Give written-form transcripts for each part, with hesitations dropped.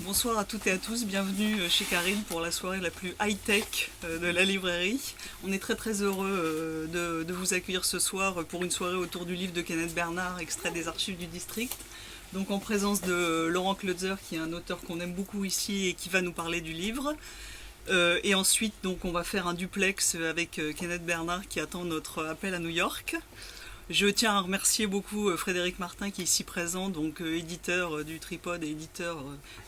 Bonsoir à toutes et à tous, bienvenue chez Karine pour la soirée la plus high-tech de la librairie. On est très très heureux de vous accueillir ce soir pour une soirée autour du livre de Kenneth Bernard, extrait des archives du district. Donc en présence de Laurent Kleutzer, qui est un auteur qu'on aime beaucoup ici et qui va nous parler du livre. Et ensuite, donc, on va faire un duplex avec Kenneth Bernard qui attend notre appel à New York. Je tiens à remercier beaucoup Frédéric Martin qui est ici présent, donc éditeur du Tripode et éditeur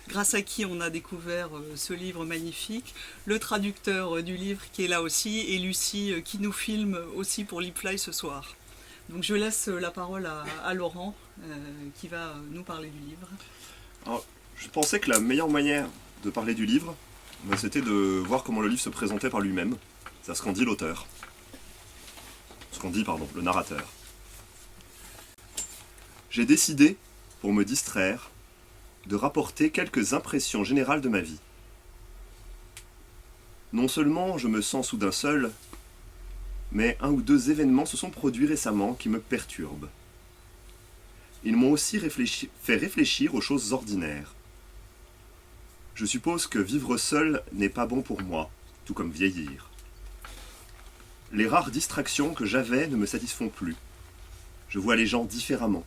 grâce à qui on a découvert ce livre magnifique, le traducteur du livre qui est là aussi, et Lucie qui nous filme aussi pour Lipfly ce soir. Donc je laisse la parole à Laurent qui va nous parler du livre. Alors, je pensais que la meilleure manière de parler du livre, c'était de voir comment le livre se présentait par lui-même. C'est ce qu'en dit l'auteur. Ce qu'en dit, pardon, le narrateur. J'ai décidé, pour me distraire, de rapporter quelques impressions générales de ma vie. Non seulement je me sens soudain seul, mais un ou deux événements se sont produits récemment qui me perturbent. Ils m'ont aussi fait réfléchir aux choses ordinaires. Je suppose que vivre seul n'est pas bon pour moi, tout comme vieillir. Les rares distractions que j'avais ne me satisfont plus. Je vois les gens différemment.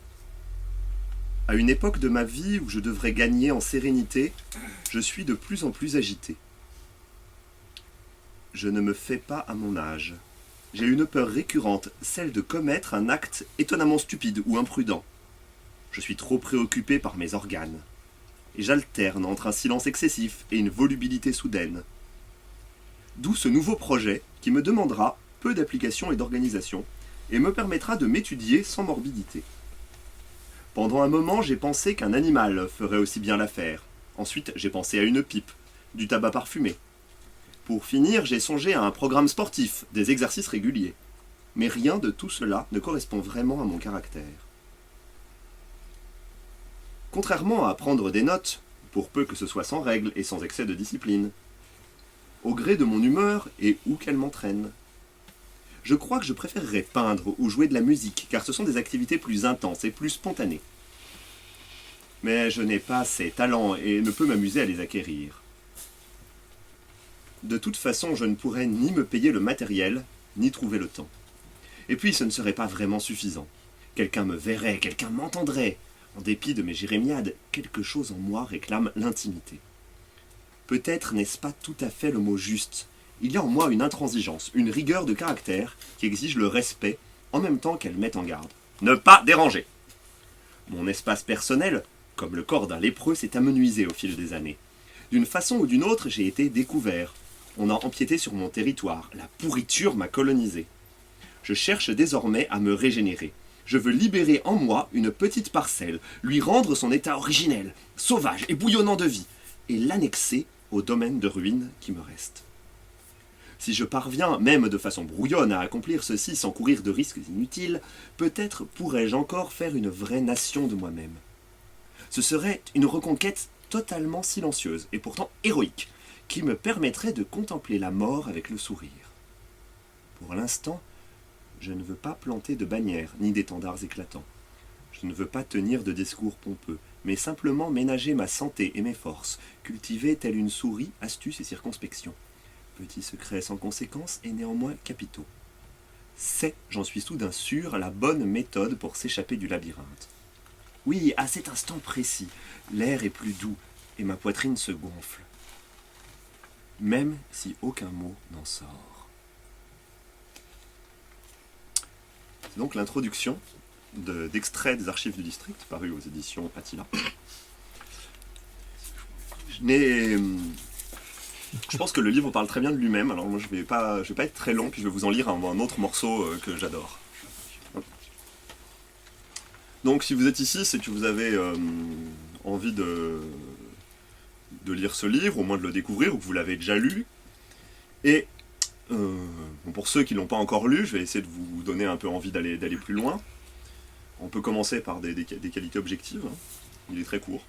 À une époque de ma vie où je devrais gagner en sérénité, je suis de plus en plus agité. Je ne me fais pas à mon âge. J'ai une peur récurrente, celle de commettre un acte étonnamment stupide ou imprudent. Je suis trop préoccupé par mes organes. Et j'alterne entre un silence excessif et une volubilité soudaine. D'où ce nouveau projet qui me demandera peu d'application et d'organisation et me permettra de m'étudier sans morbidité. Pendant un moment, j'ai pensé qu'un animal ferait aussi bien l'affaire. Ensuite, j'ai pensé à une pipe, du tabac parfumé. Pour finir, j'ai songé à un programme sportif, des exercices réguliers. Mais rien de tout cela ne correspond vraiment à mon caractère. Contrairement à prendre des notes, pour peu que ce soit sans règle et sans excès de discipline, au gré de mon humeur et où qu'elle m'entraîne. Je crois que je préférerais peindre ou jouer de la musique, car ce sont des activités plus intenses et plus spontanées. Mais je n'ai pas ces talents et ne peux m'amuser à les acquérir. De toute façon, je ne pourrais ni me payer le matériel, ni trouver le temps. Et puis, ce ne serait pas vraiment suffisant. Quelqu'un me verrait, quelqu'un m'entendrait. En dépit de mes jérémiades, quelque chose en moi réclame l'intimité. Peut-être n'est-ce pas tout à fait le mot juste. Il y a en moi une intransigeance, une rigueur de caractère qui exige le respect en même temps qu'elle met en garde. Ne pas déranger. Mon espace personnel, comme le corps d'un lépreux, s'est amenuisé au fil des années. D'une façon ou d'une autre, j'ai été découvert. On a empiété sur mon territoire. La pourriture m'a colonisé. Je cherche désormais à me régénérer. Je veux libérer en moi une petite parcelle, lui rendre son état originel, sauvage et bouillonnant de vie, et l'annexer au domaine de ruines qui me reste. Si je parviens, même de façon brouillonne, à accomplir ceci sans courir de risques inutiles, peut-être pourrais-je encore faire une vraie nation de moi-même. Ce serait une reconquête totalement silencieuse et pourtant héroïque, qui me permettrait de contempler la mort avec le sourire. Pour l'instant, je ne veux pas planter de bannières ni d'étendards éclatants. Je ne veux pas tenir de discours pompeux, mais simplement ménager ma santé et mes forces, cultiver telle une souris astuce et circonspection. Petits secrets sans conséquence et néanmoins capitaux. C'est, j'en suis soudain sûr, la bonne méthode pour s'échapper du labyrinthe. Oui, à cet instant précis, l'air est plus doux et ma poitrine se gonfle. Même si aucun mot n'en sort. C'est donc l'introduction d'extraits des archives du district, paru aux éditions Attila. Je pense que le livre parle très bien de lui-même, alors moi je vais pas être très long, puis je vais vous en lire un autre morceau que j'adore. Donc si vous êtes ici, c'est que vous avez envie de lire ce livre, au moins de le découvrir, ou que vous l'avez déjà lu. Et pour ceux qui ne l'ont pas encore lu, je vais essayer de vous donner un peu envie d'aller plus loin. On peut commencer par des qualités objectives. Hein. Il est très court.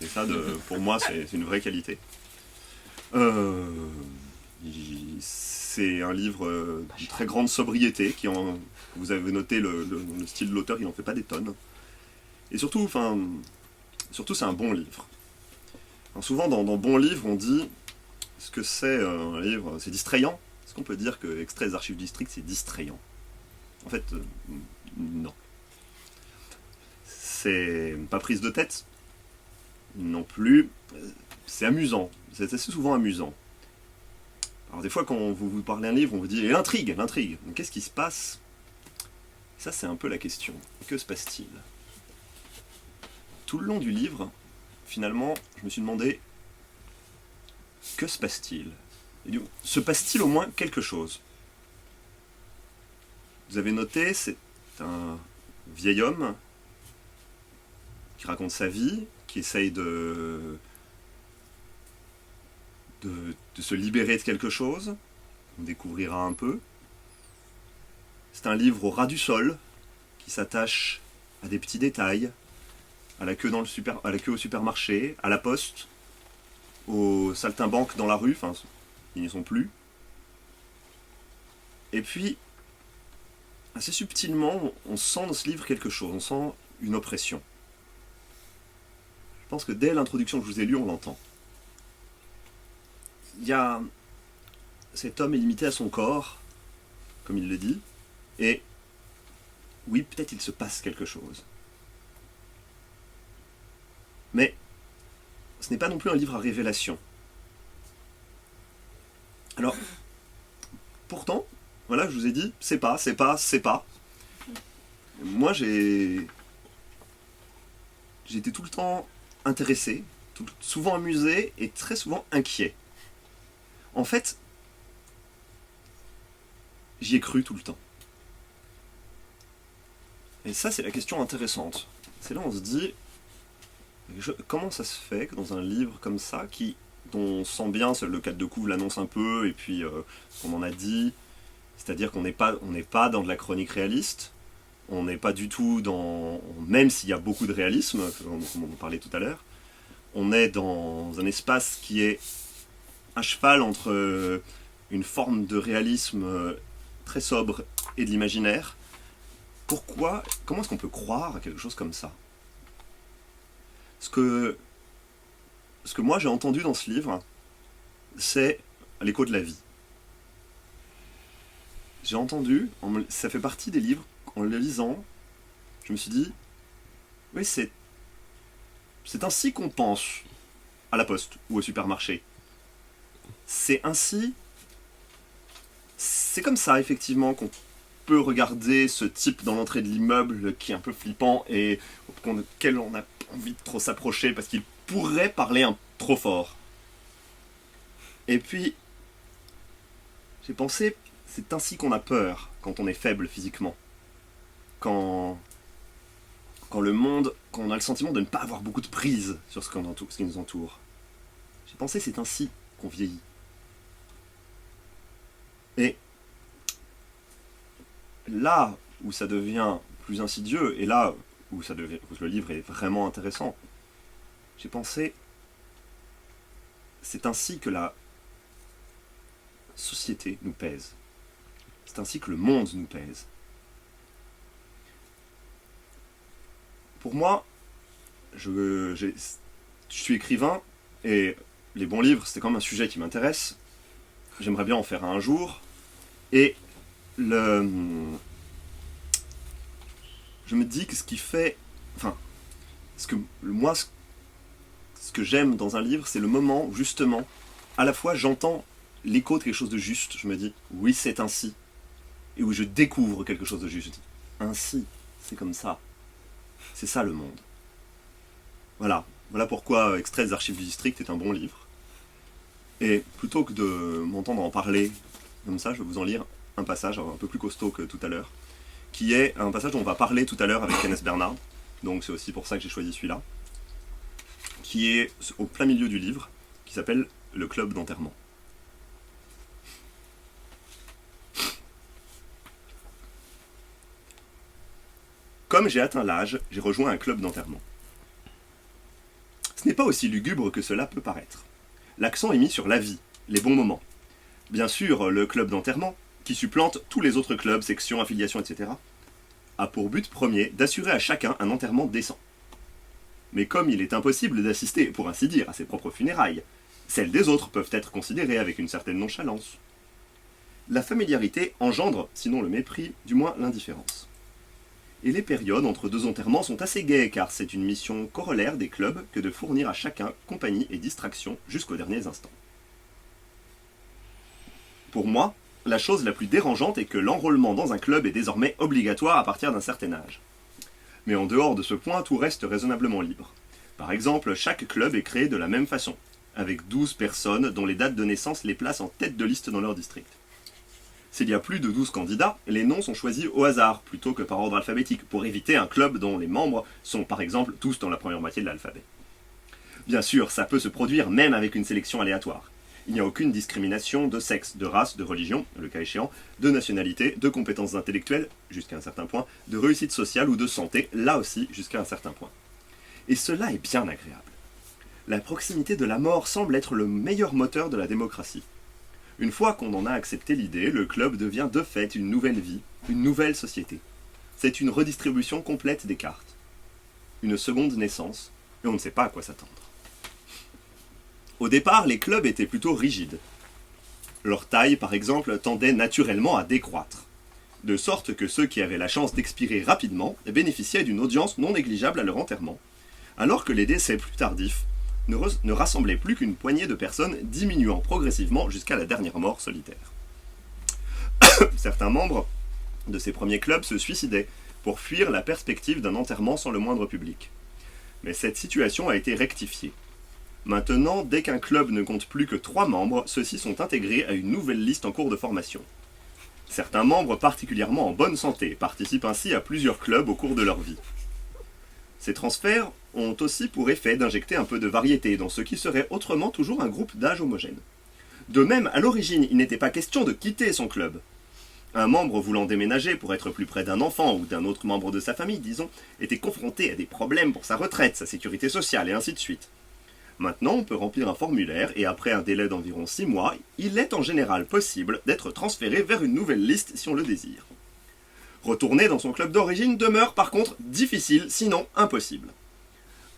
Et ça, pour moi, c'est une vraie qualité. C'est un livre de très grande sobriété, vous avez noté le style de l'auteur, il n'en fait pas des tonnes. Et surtout c'est un bon livre. Alors souvent dans bons livres, on dit ce que c'est un livre, c'est distrayant. Est-ce qu'on peut dire que Extrait des archives du district, c'est distrayant? En fait, non. C'est pas prise de tête non plus. C'est amusant. C'est assez souvent amusant. Alors des fois, quand vous parlez un livre, on vous dit « l'intrigue, l'intrigue ». Qu'est-ce qui se passe? Ça, c'est un peu la question. Que se passe-t-il? Tout le long du livre, finalement, je me suis demandé « que se passe-t-il » Se passe-t-il au moins quelque chose? Vous avez noté, c'est un vieil homme qui raconte sa vie, qui essaye de se libérer de quelque chose. On découvrira un peu. C'est un livre au ras du sol, qui s'attache à des petits détails, à la queue au supermarché, à la poste, aux saltimbanques dans la rue, enfin, ils n'y sont plus. Et puis, assez subtilement, on sent dans ce livre quelque chose, on sent une oppression. Je pense que dès l'introduction que je vous ai lue, on l'entend. Cet homme est limité à son corps, comme il le dit, et oui, peut-être il se passe quelque chose. Mais ce n'est pas non plus un livre à révélation. Alors, pourtant, voilà, je vous ai dit, c'est pas. Moi, j'ai été tout le temps intéressé, souvent amusé et très souvent inquiet. En fait, j'y ai cru tout le temps. Et ça, c'est la question intéressante. C'est là où on se dit, comment ça se fait que dans un livre comme ça, dont on sent bien, le cadre de couve l'annonce un peu, et puis ce qu'on en a dit, c'est-à-dire qu'on n'est pas dans de la chronique réaliste, on n'est pas du tout dans... Même s'il y a beaucoup de réalisme, comme on en parlait tout à l'heure, on est dans un espace qui est à cheval entre une forme de réalisme très sobre et de l'imaginaire. Comment est-ce qu'on peut croire à quelque chose comme ça? Ce que moi j'ai entendu dans ce livre, c'est l'écho de la vie. J'ai entendu, ça fait partie des livres, en le lisant, je me suis dit, oui, c'est ainsi qu'on pense à la poste ou au supermarché. C'est comme ça, effectivement, qu'on peut regarder ce type dans l'entrée de l'immeuble qui est un peu flippant et auquel on n'a pas envie de trop s'approcher parce qu'il pourrait parler trop fort. Et puis, j'ai pensé, c'est ainsi qu'on a peur quand on est faible physiquement. Quand on a le sentiment de ne pas avoir beaucoup de prise sur ce qui nous entoure. J'ai pensé, c'est ainsi qu'on vieillit. Et là où ça devient plus insidieux, et là où le livre est vraiment intéressant, j'ai pensé, c'est ainsi que la société nous pèse. C'est ainsi que le monde nous pèse. Pour moi, je suis écrivain, et les bons livres, c'est quand même un sujet qui m'intéresse. J'aimerais bien en faire un jour. Et je me dis que ce qui fait... Enfin, ce que j'aime dans un livre, c'est le moment où, justement, à la fois j'entends l'écho de quelque chose de juste. Je me dis, oui, c'est ainsi. Et où je découvre quelque chose de juste. Je dis, ainsi, c'est comme ça. C'est ça le monde. Voilà pourquoi Extrait des archives du district est un bon livre. Et plutôt que de m'entendre en parler comme ça, je vais vous en lire un passage un peu plus costaud que tout à l'heure, qui est un passage dont on va parler tout à l'heure avec Kenneth Bernard, donc c'est aussi pour ça que j'ai choisi celui-là, qui est au plein milieu du livre, qui s'appelle « Le club d'enterrement ». Comme j'ai atteint l'âge, j'ai rejoint un club d'enterrement. Ce n'est pas aussi lugubre que cela peut paraître. L'accent est mis sur la vie, les bons moments. Bien sûr, le club d'enterrement, qui supplante tous les autres clubs, sections, affiliations, etc., a pour but premier d'assurer à chacun un enterrement décent. Mais comme il est impossible d'assister, pour ainsi dire, à ses propres funérailles, celles des autres peuvent être considérées avec une certaine nonchalance. La familiarité engendre, sinon le mépris, du moins l'indifférence. Et les périodes entre deux enterrements sont assez gaies, car c'est une mission corollaire des clubs que de fournir à chacun compagnie et distraction jusqu'aux derniers instants. Pour moi, la chose la plus dérangeante est que l'enrôlement dans un club est désormais obligatoire à partir d'un certain âge. Mais en dehors de ce point, tout reste raisonnablement libre. Par exemple, chaque club est créé de la même façon, avec 12 personnes dont les dates de naissance les placent en tête de liste dans leur district. S'il y a plus de 12 candidats, les noms sont choisis au hasard, plutôt que par ordre alphabétique, pour éviter un club dont les membres sont par exemple tous dans la première moitié de l'alphabet. Bien sûr, ça peut se produire même avec une sélection aléatoire. Il n'y a aucune discrimination de sexe, de race, de religion, le cas échéant, de nationalité, de compétences intellectuelles, jusqu'à un certain point, de réussite sociale ou de santé, là aussi jusqu'à un certain point. Et cela est bien agréable. La proximité de la mort semble être le meilleur moteur de la démocratie. Une fois qu'on en a accepté l'idée, le club devient de fait une nouvelle vie, une nouvelle société. C'est une redistribution complète des cartes. Une seconde naissance, et on ne sait pas à quoi s'attendre. Au départ, les clubs étaient plutôt rigides. Leur taille, par exemple, tendait naturellement à décroître. De sorte que ceux qui avaient la chance d'expirer rapidement bénéficiaient d'une audience non négligeable à leur enterrement, alors que les décès plus tardifs ne rassemblaient plus qu'une poignée de personnes diminuant progressivement jusqu'à la dernière mort solitaire. Certains membres de ces premiers clubs se suicidaient pour fuir la perspective d'un enterrement sans le moindre public. Mais cette situation a été rectifiée. Maintenant, dès qu'un club ne compte plus que 3 membres, ceux-ci sont intégrés à une nouvelle liste en cours de formation. Certains membres particulièrement en bonne santé participent ainsi à plusieurs clubs au cours de leur vie. Ces transferts ont aussi pour effet d'injecter un peu de variété dans ce qui serait autrement toujours un groupe d'âge homogène. De même, à l'origine, il n'était pas question de quitter son club. Un membre voulant déménager pour être plus près d'un enfant ou d'un autre membre de sa famille, disons, était confronté à des problèmes pour sa retraite, sa sécurité sociale et ainsi de suite. Maintenant, on peut remplir un formulaire et après un délai d'environ 6 mois, il est en général possible d'être transféré vers une nouvelle liste si on le désire. Retourner dans son club d'origine demeure par contre difficile, sinon impossible.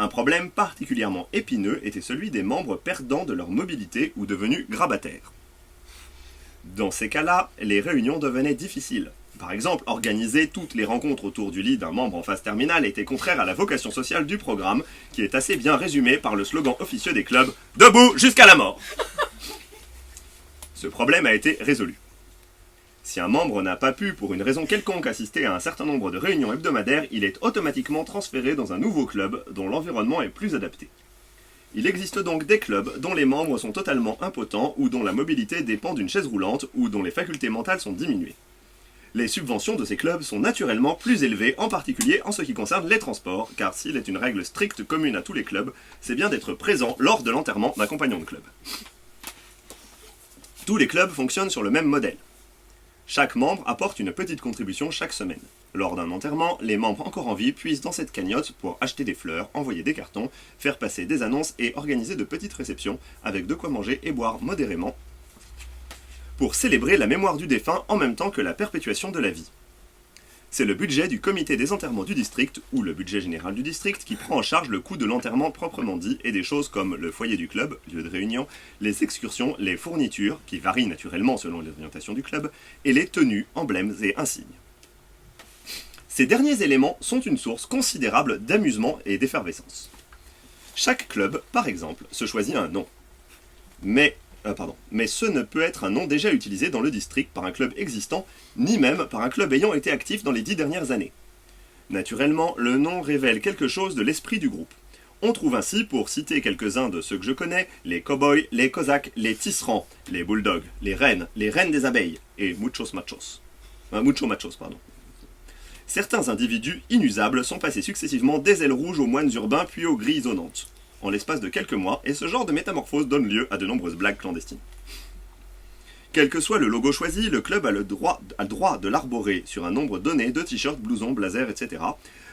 Un problème particulièrement épineux était celui des membres perdant de leur mobilité ou devenus grabataires. Dans ces cas-là, les réunions devenaient difficiles. Par exemple, organiser toutes les rencontres autour du lit d'un membre en phase terminale était contraire à la vocation sociale du programme, qui est assez bien résumé par le slogan officieux des clubs « Debout jusqu'à la mort !» Ce problème a été résolu. Si un membre n'a pas pu, pour une raison quelconque, assister à un certain nombre de réunions hebdomadaires, il est automatiquement transféré dans un nouveau club dont l'environnement est plus adapté. Il existe donc des clubs dont les membres sont totalement impotents ou dont la mobilité dépend d'une chaise roulante ou dont les facultés mentales sont diminuées. Les subventions de ces clubs sont naturellement plus élevées, en particulier en ce qui concerne les transports, car s'il est une règle stricte commune à tous les clubs, c'est bien d'être présent lors de l'enterrement d'un compagnon de club. Tous les clubs fonctionnent sur le même modèle. Chaque membre apporte une petite contribution chaque semaine. Lors d'un enterrement, les membres encore en vie puisent dans cette cagnotte pour acheter des fleurs, envoyer des cartons, faire passer des annonces et organiser de petites réceptions, avec de quoi manger et boire modérément, pour célébrer la mémoire du défunt en même temps que la perpétuation de la vie. C'est le budget du comité des enterrements du district, ou le budget général du district, qui prend en charge le coût de l'enterrement proprement dit et des choses comme le foyer du club, lieu de réunion, les excursions, les fournitures, qui varient naturellement selon les orientations du club, et les tenues, emblèmes et insignes. Ces derniers éléments sont une source considérable d'amusement et d'effervescence. Chaque club, par exemple, se choisit un nom. Mais ce ne peut être un nom déjà utilisé dans le district par un club existant, ni même par un club ayant été actif dans les 10 dernières années. Naturellement, le nom révèle quelque chose de l'esprit du groupe. On trouve ainsi, pour citer quelques-uns de ceux que je connais, les cow-boys, les cosaques, les tisserands, les bulldogs, les reines des abeilles, et mucho machos. Certains individus inusables sont passés successivement des ailes rouges aux moines urbains puis aux grisonnantes, en l'espace de quelques mois, et ce genre de métamorphose donne lieu à de nombreuses blagues clandestines. Quel que soit le logo choisi, le club a le droit de l'arborer sur un nombre donné de t-shirts, blousons, blazers, etc.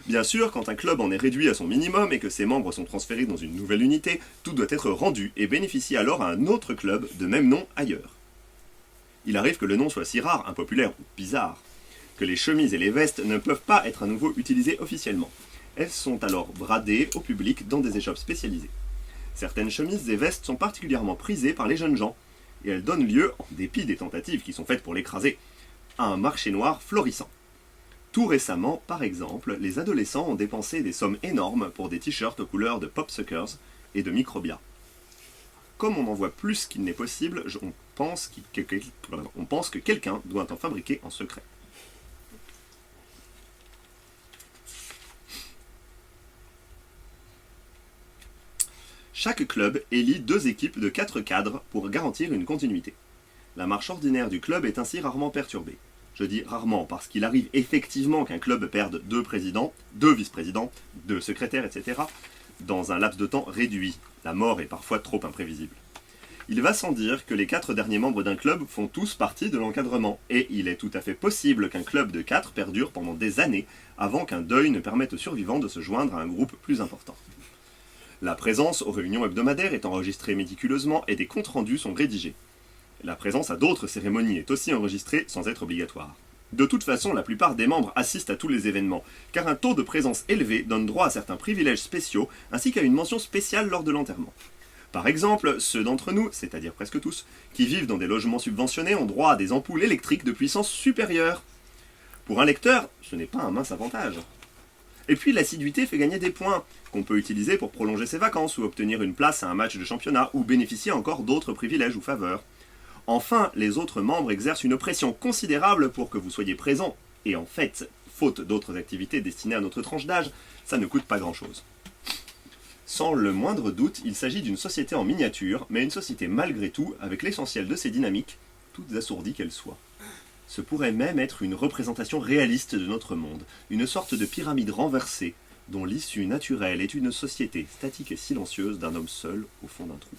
Bien sûr, quand un club en est réduit à son minimum et que ses membres sont transférés dans une nouvelle unité, tout doit être rendu et bénéficie alors à un autre club de même nom ailleurs. Il arrive que le nom soit si rare, impopulaire ou bizarre, que les chemises et les vestes ne peuvent pas être à nouveau utilisées officiellement. Elles sont alors bradées au public dans des échoppes spécialisées. Certaines chemises et vestes sont particulièrement prisées par les jeunes gens, et elles donnent lieu, en dépit des tentatives qui sont faites pour l'écraser, à un marché noir florissant. Tout récemment, par exemple, les adolescents ont dépensé des sommes énormes pour des t-shirts aux couleurs de Popsuckers et de Microbia. Comme on en voit plus qu'il n'est possible, on pense que quelqu'un doit en fabriquer en secret. Chaque club élit 2 équipes de 4 cadres pour garantir une continuité. La marche ordinaire du club est ainsi rarement perturbée. Je dis rarement parce qu'il arrive effectivement qu'un club perde 2 présidents, 2 vice-présidents, 2 secrétaires, etc. dans un laps de temps réduit. La mort est parfois trop imprévisible. Il va sans dire que les 4 derniers membres d'un club font tous partie de l'encadrement, et il est tout à fait possible qu'un club de 4 perdure pendant des années avant qu'un deuil ne permette aux survivants de se joindre à un groupe plus important. La présence aux réunions hebdomadaires est enregistrée méticuleusement et des comptes rendus sont rédigés. La présence à d'autres cérémonies est aussi enregistrée sans être obligatoire. De toute façon, la plupart des membres assistent à tous les événements, car un taux de présence élevé donne droit à certains privilèges spéciaux ainsi qu'à une mention spéciale lors de l'enterrement. Par exemple, ceux d'entre nous, c'est-à-dire presque tous, qui vivent dans des logements subventionnés ont droit à des ampoules électriques de puissance supérieure. Pour un lecteur, ce n'est pas un mince avantage. Et puis l'assiduité fait gagner des points, qu'on peut utiliser pour prolonger ses vacances ou obtenir une place à un match de championnat ou bénéficier encore d'autres privilèges ou faveurs. Enfin, les autres membres exercent une pression considérable pour que vous soyez présents, et en fait, faute d'autres activités destinées à notre tranche d'âge, ça ne coûte pas grand-chose. Sans le moindre doute, il s'agit d'une société en miniature, mais une société malgré tout, avec l'essentiel de ses dynamiques, toutes assourdies qu'elles soient. Ce pourrait même être une représentation réaliste de notre monde, une sorte de pyramide renversée, dont l'issue naturelle est une société statique et silencieuse d'un homme seul au fond d'un trou.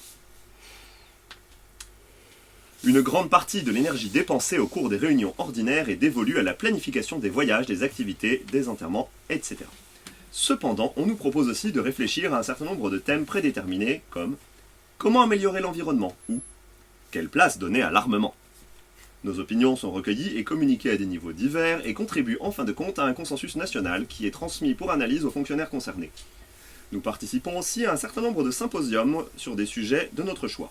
Une grande partie de l'énergie dépensée au cours des réunions ordinaires est dévolue à la planification des voyages, des activités, des enterrements, etc. Cependant, on nous propose aussi de réfléchir à un certain nombre de thèmes prédéterminés comme comment améliorer l'environnement ou quelle place donner à l'armement. Nos opinions sont recueillies et communiquées à des niveaux divers et contribuent en fin de compte à un consensus national qui est transmis pour analyse aux fonctionnaires concernés. Nous participons aussi à un certain nombre de symposiums sur des sujets de notre choix.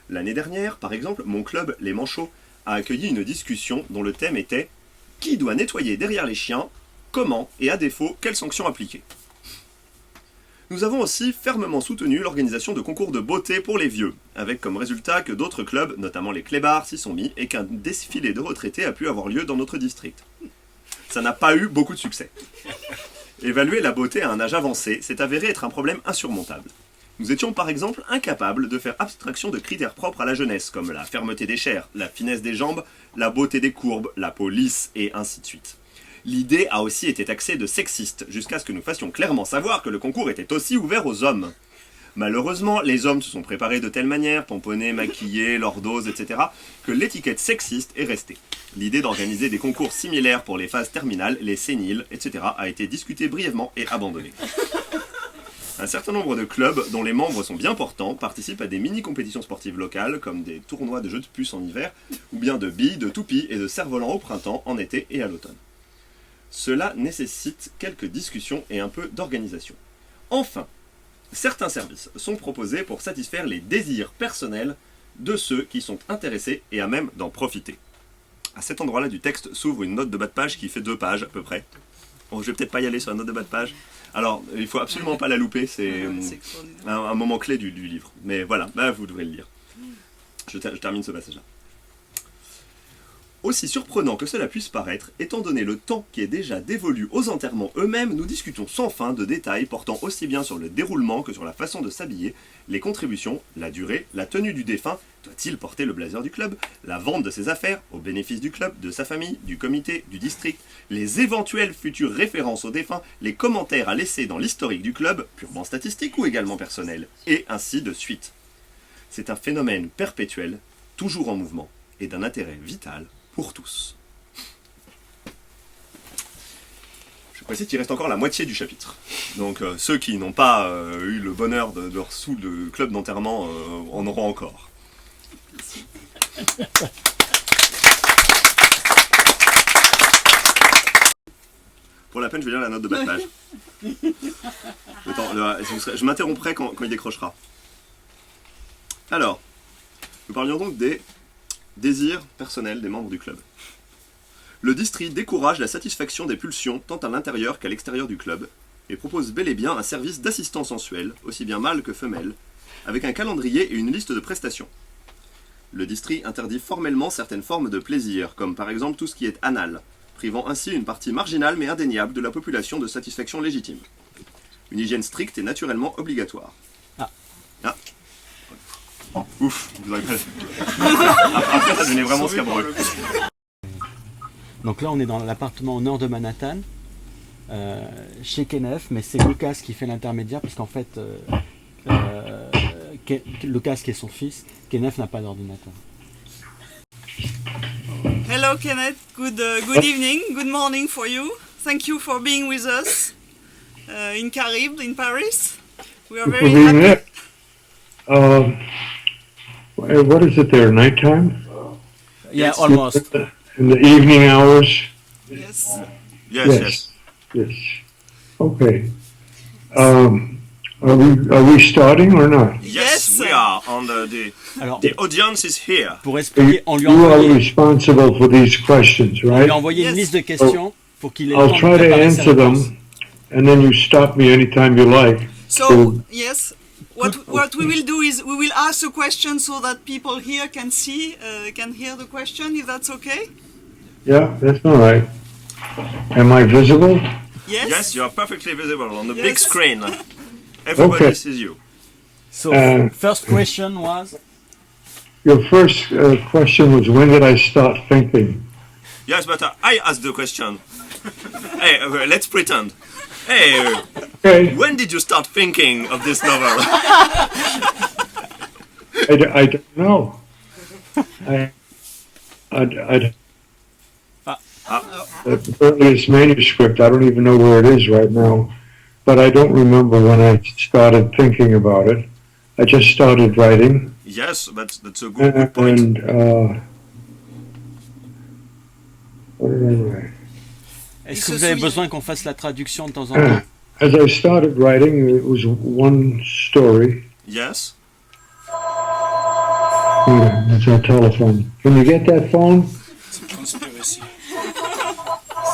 L'année dernière, par exemple, mon club, les Manchots, a accueilli une discussion dont le thème était « Qui doit nettoyer derrière les chiens ? Comment et à défaut, quelles sanctions appliquer ?» Nous avons aussi fermement soutenu l'organisation de concours de beauté pour les vieux, avec comme résultat que d'autres clubs, notamment les clébards, s'y sont mis et qu'un défilé de retraités a pu avoir lieu dans notre district. Ça n'a pas eu beaucoup de succès. Évaluer la beauté à un âge avancé s'est avéré être un problème insurmontable. Nous étions par exemple incapables de faire abstraction de critères propres à la jeunesse, comme la fermeté des chairs, la finesse des jambes, la beauté des courbes, la peau lisse, et ainsi de suite. L'idée a aussi été taxée de sexiste, jusqu'à ce que nous fassions clairement savoir que le concours était aussi ouvert aux hommes. Malheureusement, les hommes se sont préparés de telle manière, pomponnés, maquillés, lordoses, etc., que l'étiquette sexiste est restée. L'idée d'organiser des concours similaires pour les phases terminales, les séniles, etc., a été discutée brièvement et abandonnée. Un certain nombre de clubs, dont les membres sont bien portants, participent à des mini-compétitions sportives locales, comme des tournois de jeux de puces en hiver, ou bien de billes, de toupies et de cerfs-volants au printemps, en été et à l'automne. Cela nécessite quelques discussions et un peu d'organisation. Enfin, certains services sont proposés pour satisfaire les désirs personnels de ceux qui sont intéressés et à même d'en profiter. À cet endroit-là du texte s'ouvre une note de bas de page qui fait 2 pages à peu près. Bon, je vais peut-être pas y aller sur la note de bas de page. Alors, il faut absolument pas la louper, c'est un moment clé du livre. Mais voilà, bah, vous devrez le lire. Je termine ce passage-là. Aussi surprenant que cela puisse paraître, étant donné le temps qui est déjà dévolu aux enterrements eux-mêmes, nous discutons sans fin de détails portant aussi bien sur le déroulement que sur la façon de s'habiller, les contributions, la durée, la tenue du défunt, doit-il porter le blazer du club, la vente de ses affaires, au bénéfice du club, de sa famille, du comité, du district, les éventuelles futures références au défunt, les commentaires à laisser dans l'historique du club, purement statistique ou également personnel, et ainsi de suite. C'est un phénomène perpétuel, toujours en mouvement, et d'un intérêt vital pour tous. Je précise qu'il reste encore la moitié du chapitre. Donc ceux qui n'ont pas eu le bonheur de leur sous de club d'enterrement en auront encore. Pour la peine, je vais lire la note de bas de page. Attends, je m'interromprai quand il décrochera. Alors, nous parlions donc des désirs personnels des membres du club. Le district décourage la satisfaction des pulsions tant à l'intérieur qu'à l'extérieur du club et propose bel et bien un service d'assistance sensuel, aussi bien mâle que femelle, avec un calendrier et une liste de prestations. Le district interdit formellement certaines formes de plaisir, comme par exemple tout ce qui est anal, privant ainsi une partie marginale mais indéniable de la population de satisfaction légitime. Une hygiène stricte est naturellement obligatoire. Ah. Ouf, vous aurez après ça devenait vraiment scabreux. Donc là, on est dans l'appartement au nord de Manhattan, chez Kenneth, mais c'est Lucas qui fait l'intermédiaire, puisqu'en fait, Lucas qui est son fils, Kenneth n'a pas d'ordinateur. Hello Kenneth, good evening, good morning for you. Thank you for being with us in Carib, in Paris. We are very happy. What is it there, nighttime? Yeah, almost. In the evening hours? Yes. Yes. Yes. Okay. Are we starting or not? Yes, we are. Alors, The audience is here. pour expliquer, on lui a You are envoyé, responsible for these questions, on lui right? a envoyé une Yes. liste de questions pour qu'il ait le I'll temps de try to préparer ses answer réponses. them, and then you stop me anytime you like. So, yes, what we will do is we will ask a question so that people here can see, can hear the question, if that's okay? Yeah, that's all right. Am I visible? Yes? Yes, you are perfectly visible on the big Yes. screen. Everybody Okay. sees you. So, first question was, Your first question was, when did I start thinking? Yes, but I asked the question. Hey, let's pretend. Hey, Okay, when did you start thinking of this novel? I don't know. I the earliest manuscript, I don't even know where it is right now, but I don't remember when I started thinking about it. I just started writing, Yes, that's a good point. and what did I write? est-ce Il que se vous avez souvient. besoin qu'on fasse la traduction de temps en temps? As I started writing, it was one story. Yes. It's our telephone. Can you get that phone?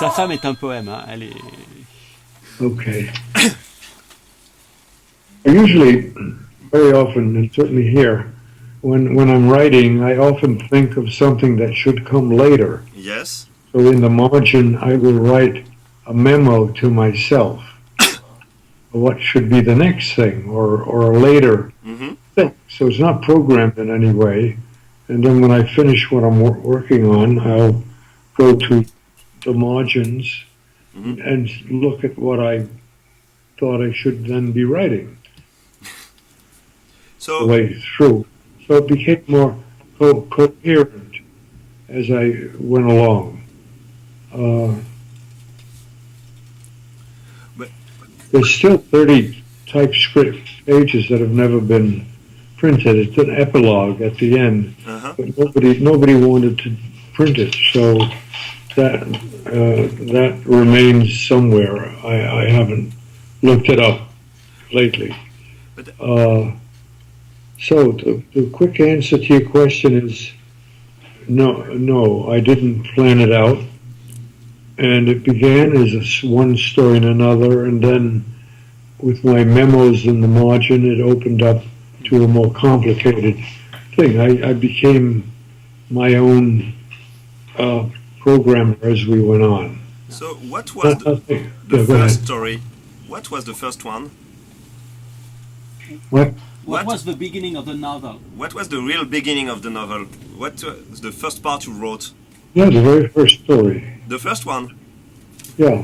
Sa femme est un poème, hein, elle est... Okay. Usually, very often, and certainly here, when I'm writing, I often think of something that should come later. Yes. So in the margin, I will write a memo to myself. What should be the next thing, or a later Mm-hmm. thing. So it's not programmed in any way. And then when I finish what I'm working on, I'll go to the margins Mhm. and look at what I thought I should then be writing the So, way through. So it became more coherent as I went along. But- There's still 30 typescript pages that have never been printed. It's an epilogue at the end, uh-huh. but nobody wanted to print it, so that remains somewhere. I haven't looked it up lately. But- So the quick answer to your question is no, I didn't plan it out. And it began as one story and another, and then with my memos in the margin, it opened up to a more complicated thing. I became my own programmer as we went on. So what was the Yeah, go first ahead. story? What was the first one? What? What What? was the beginning of the novel? What was the real beginning of the novel? What was the first part you wrote? Yeah, the very first story. The first one? Yeah.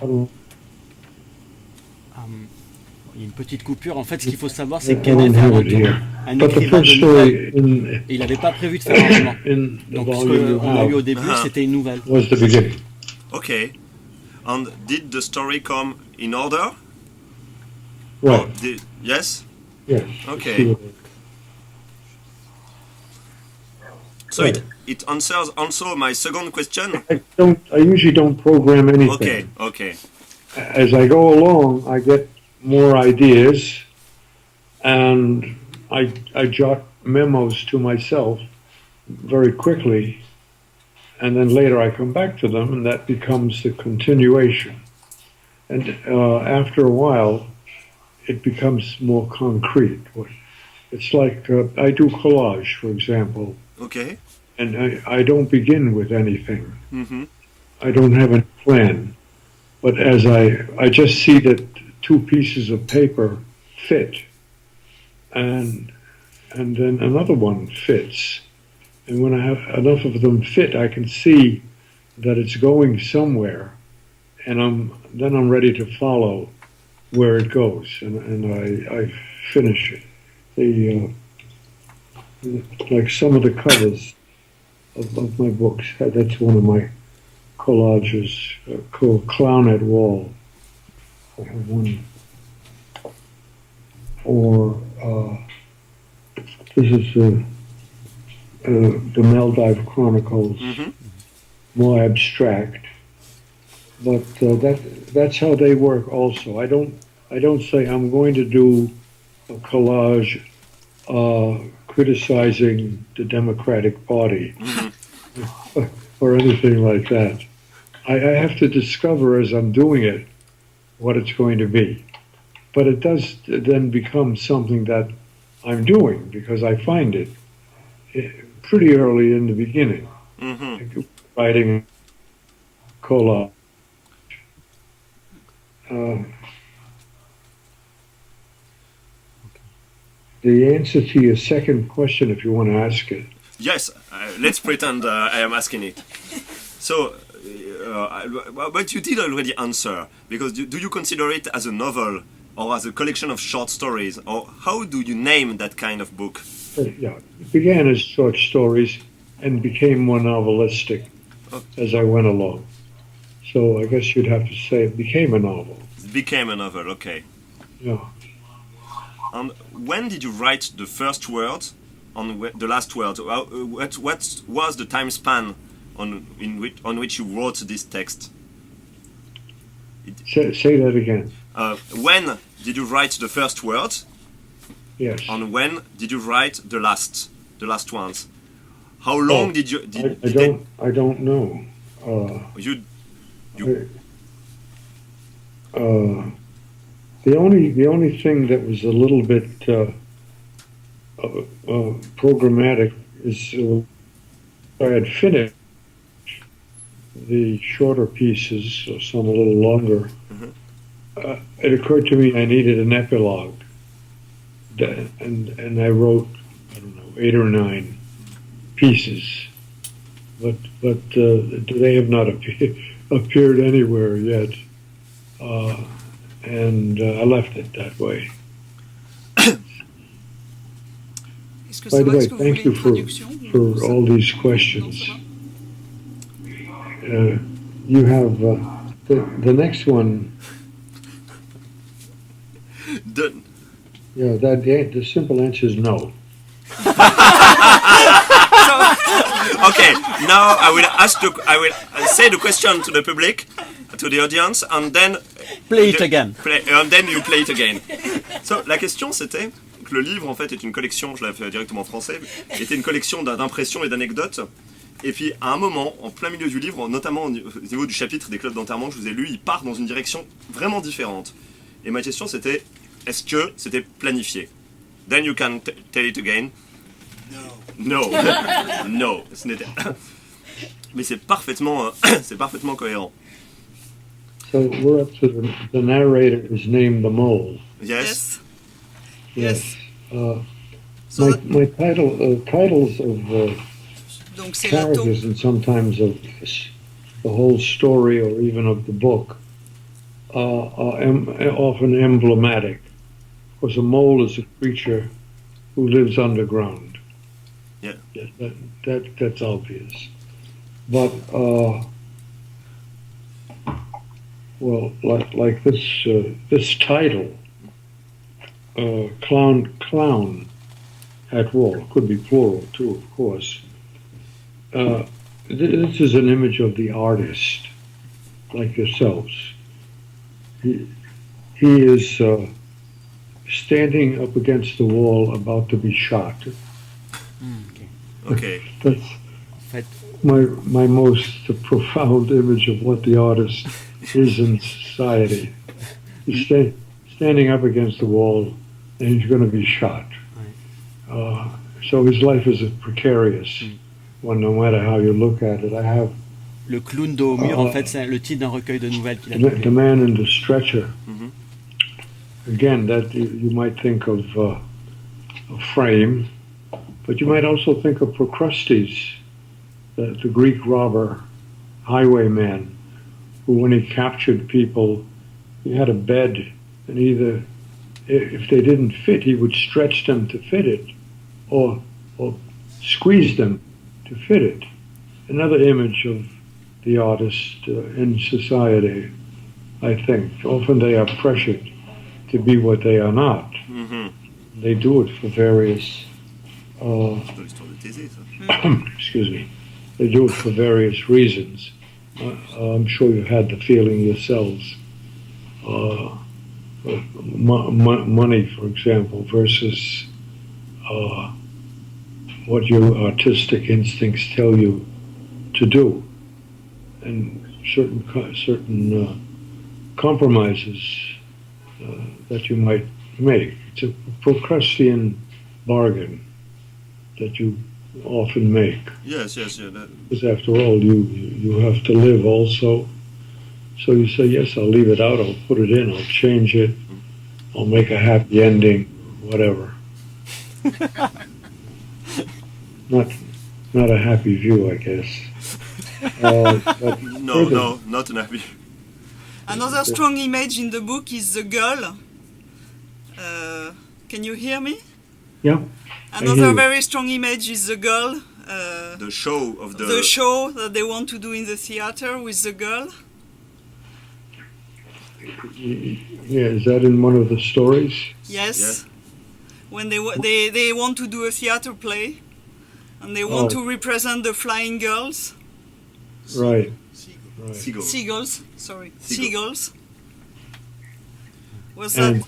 I don't Il y a une petite coupure. En fait, ce qu'il faut savoir, c'est que I don't Kenneth est have avant it tout here. un But the écrivain first de nouvelles. story Et il n'avait pas prévu de faire un roman. in the Donc, ce volume you qu'on a eu au have début, Uh-huh. c'était une nouvelle. was the beginning. Okay. And did the story come in order? Right. Or yes? Yes. Okay. So it answers also my second question. I usually don't program anything. Okay. As I go along, I get more ideas, and I jot memos to myself very quickly, and then later I come back to them, and that becomes the continuation. And after a while, it becomes more concrete. It's like I do collage, for example, Okay. and I don't begin with anything. Mm-hmm. I don't have a plan, but as I just see that two pieces of paper fit, and then another one fits, and when I have enough of them fit, I can see that it's going somewhere, and then I'm ready to follow where it goes, and I finish it. Like some of the covers of my books, that's one of my collages called Clown at Wall. I have one. Or this is the Maldive Chronicles, more abstract. But that's how they work also. I don't say I'm going to do a collage criticizing the Democratic Party or anything like that. I have to discover as I'm doing it what it's going to be. But it does then become something that I'm doing because I find it pretty early in the beginning. Mm-hmm. Writing collage. The answer to your second question, if you want to ask it. Yes, let's pretend I am asking it. So, but you did already answer, because do you consider it as a novel or as a collection of short stories, or how do you name that kind of book? Yeah, it began as short stories and became more novelistic as I went along. So I guess you'd have to say it became a novel. It became a novel, okay. Yeah. And when did you write the first word on the last word? What was the time span on which you wrote this text? Say that again. When did you write the first word? Yes. And when did you write the last ones? How long did you? I don't know. The only thing that was a little bit programmatic is I had finished the shorter pieces, some a little longer. It occurred to me I needed an epilogue, and I wrote, I don't know, 8 or 9 pieces, but they have not appeared anywhere yet, and I left it that way. By the way, thank you for all these questions. You have the next one. Yeah, the simple answer is no. Okay, now I will say the question to the public, to the audience, and then play it again. And then you play it again. So, la question c'était que le livre en fait est une collection, je l'ai fait directement en français, était une collection d'impressions et d'anecdotes. Et puis à un moment, en plein milieu du livre, notamment au niveau du chapitre des clubs d'enterrement que je vous ai lu, il part dans une direction vraiment différente. Et ma question c'était, est-ce que c'était planifié? Then you can tell it again. No. No. Ce n'était... Mais c'est parfaitement cohérent. So we're up to the narrator is named the mole. Yes. Yes. My titles of Donc c'est characters and sometimes of the whole story or even of the book are often emblematic. Of course, a mole is a creature who lives underground. Yeah. That's obvious. But well, like this title, Clown at Wall, could be plural too, of course. this is an image of the artist, like yourselves. He is standing up against the wall, about to be shot. Ok. Ok. That's En fait, my most profound image of what the artist is in society. He's standing up against the wall, and he's going to be shot. So his life is a precarious one, no matter how you look at it. I have le clown dos au mur, en fait, c'est le titre d'un recueil de nouvelles qu'il a the publié. man in the stretcher. Mhm. Again, that you might think of a frame, but you might also think of Procrustes, the Greek robber, highwayman, who, when he captured people, he had a bed, and either, if they didn't fit, he would stretch them to fit it, or squeeze them to fit it. Another image of the artist in society, I think. Often they are pressured to be what they are not. Mhm. They do it for various, C'est dans l'histoire de Thésée, ça. excuse me, they do it for various reasons. I'm sure you've had the feeling yourselves. Money, for example, versus what your artistic instincts tell you to do, and certain compromises that you might make. It's a Procrustean bargain that you often make, Yes, yes, yeah. because after all, you have to live also. So you say, yes, I'll leave it out, I'll put it in, I'll change it, I'll make a happy ending, whatever. Not a happy view, I guess. But No, no, not an happy. Another strong image in the book is the girl. Can you hear me? Yeah. hear Another you. very strong image is the girl. The show of The show that they want to do in the theater with the girl. Yeah, is that in one of the stories? Yes. When they want to do a theater play, and they want to represent the flying girls. Right. Seagull. Seagulls. Sorry. Seagull. Seagulls. Was And- that?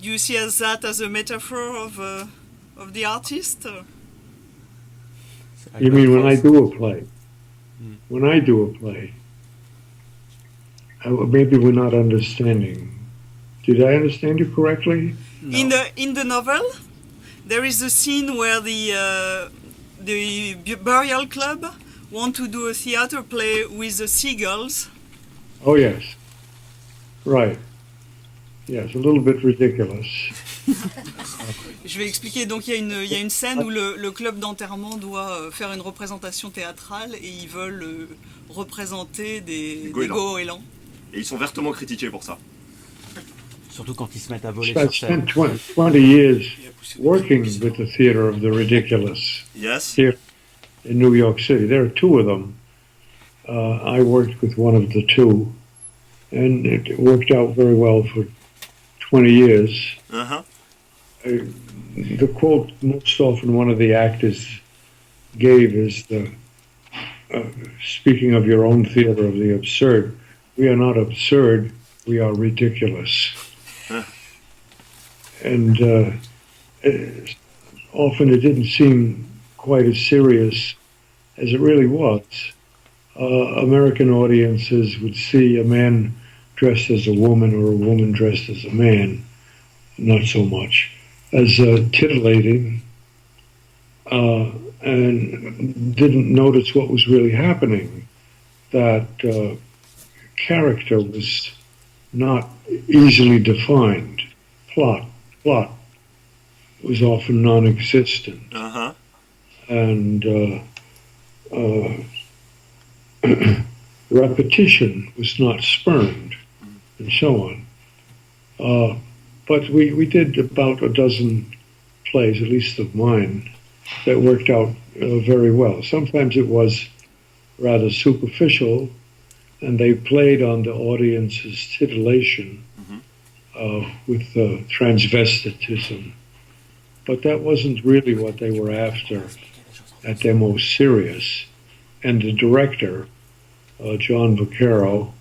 Do you see that as a metaphor of the artist? Or? You mean when I do a play? When I do a play, maybe we're not understanding. Did I understand you correctly? No. In the novel, there is a scene where the burial club want to do a theater play with the seagulls. Oh, yes. Right. Yes, a little bit ridiculous. Je vais expliquer. Donc il y a une scène où le club d'enterrement doit faire une représentation théâtrale et ils veulent représenter des goélands. Et ils sont vertement critiqués pour ça. Surtout quand ils se mettent à voler I sur scène. spent 20 years working with the Theater of the Ridiculous Yes. here in New York City. There are two of them. I worked with one of the two, and it worked out very well for 20 years. Uh-huh. The quote most often one of the actors gave is speaking of your own theater of the absurd, we are not absurd, we are ridiculous. And often it didn't seem quite as serious as it really was. American audiences would see a man dressed as a woman or a woman dressed as a man, not so much, as titillating, and didn't notice what was really happening, that character was not easily defined. Plot was often non-existent. Uh-huh. And repetition was not spurned, and so on. But we did about a dozen plays, at least of mine, that worked out very well. Sometimes it was rather superficial, and they played on the audience's titillation with transvestitism. But that wasn't really what they were after. at their most serious. And the director, John Vaccaro,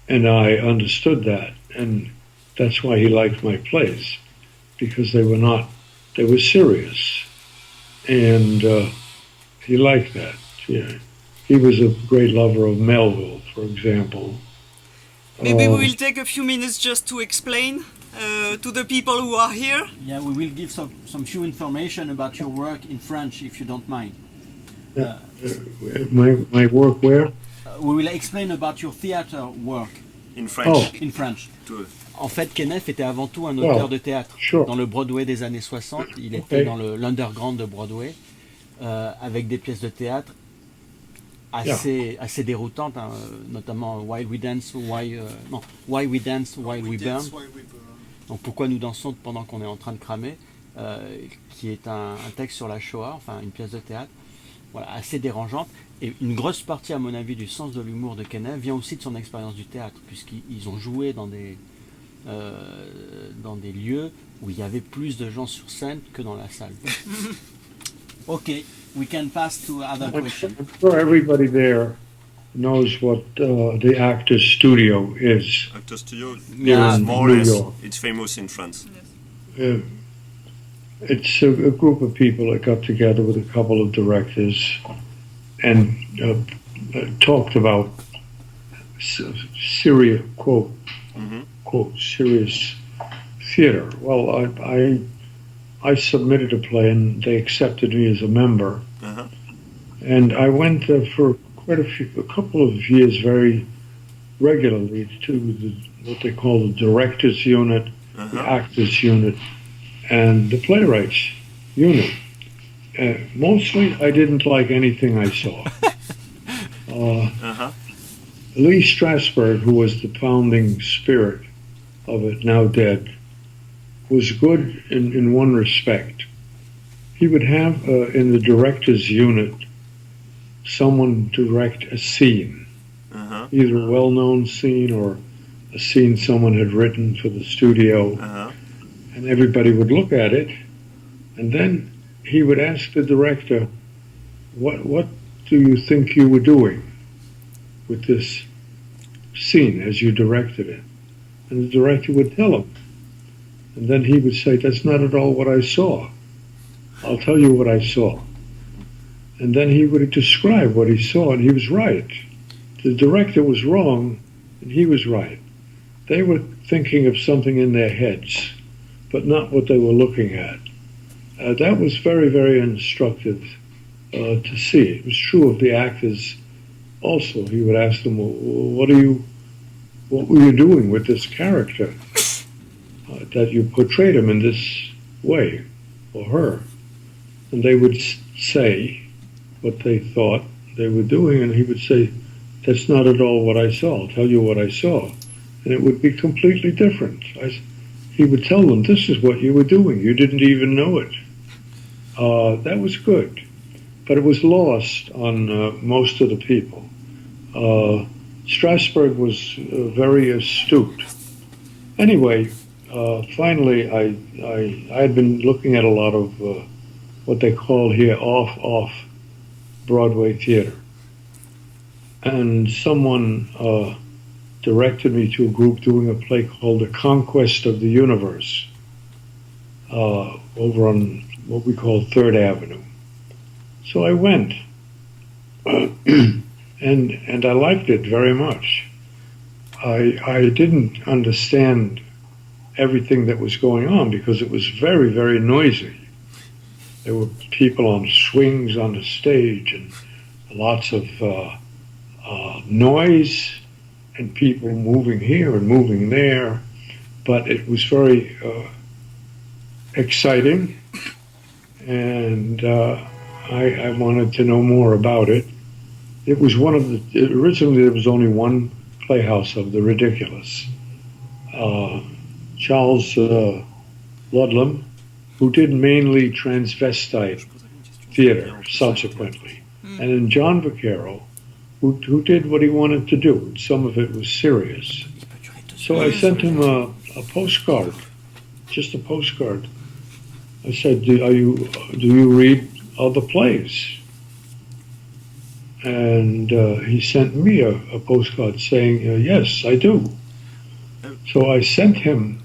and I understood that. And that's why he liked my plays, because they were serious. And he liked that. Yeah. He was a great lover of Melville, for example. Maybe we will take a few minutes just to explain to the people who are here. Yeah, we will give some few information about your work in French, if you don't mind. My work where? We will explain about your theater work In French. in French. To- En fait, Kenneth était avant tout un auteur de théâtre. Sure. Dans le Broadway des années 60, il était dans l'underground de Broadway, avec des pièces de théâtre assez déroutantes, hein, notamment Why We Dance, Why We Burn. Donc pourquoi nous dansons pendant qu'on est en train de cramer, qui est un texte sur la Shoah, enfin une pièce de théâtre, voilà, assez dérangeante. Et une grosse partie, à mon avis, du sens de l'humour de Kenneth vient aussi de son expérience du théâtre, puisqu'ils ont joué dans des lieux où il y avait plus de gens sur scène que dans la salle. Ok, we can pass to other questions. I'm sure everybody there knows what the Actors Studio is. Actor Studio, Yeah, more or New less, York. it's famous in France. It's a group of people that got together with a couple of directors and talked about serious, quote, quote, serious theater. Well, I submitted a play and they accepted me as a member. Uh-huh. And I went for a couple of years very regularly to what they call the directors unit, the actors unit, and the playwrights unit. Mostly, I didn't like anything I saw. Lee Strasberg, who was the founding spirit of it, now dead, was good in one respect. He would have in the director's unit someone direct a scene, either a well-known scene or a scene someone had written for the studio, and everybody would look at it, and then he would ask the director, what do you think you were doing with this scene as you directed it? And the director would tell him. And then he would say, that's not at all what I saw. I'll tell you what I saw. And then he would describe what he saw, and he was right. The director was wrong, and he was right. They were thinking of something in their heads, but not what they were looking at. That was very, very instructive to see. It was true of the actors also. He would ask them, what were you doing with this character that you portrayed him in this way, or her? And they would say what they thought they were doing, and he would say, that's not at all what I saw. I'll tell you what I saw. And it would be completely different. He would tell them, this is what you were doing. You didn't even know it. That was good. But it was lost on most of the people. Strasberg was very astute. Anyway, finally, I had been looking at a lot of what they call here off Broadway theater. And someone directed me to a group doing a play called The Conquest of the Universe over on what we call 3rd Avenue. So I went, and I liked it very much. I didn't understand everything that was going on because it was very, very noisy. There were people on swings on the stage and lots of noise and people moving here and moving there, but it was very exciting, and I wanted to know more about it. It was originally there was only one playhouse of the ridiculous. Charles Ludlam, who did mainly transvestite theater subsequently, and then John Vaccaro, who did what he wanted to do, and some of it was serious. So I sent him a postcard, just a postcard. I said, do you read other plays? and he sent me a postcard saying, yes, I do. So I sent him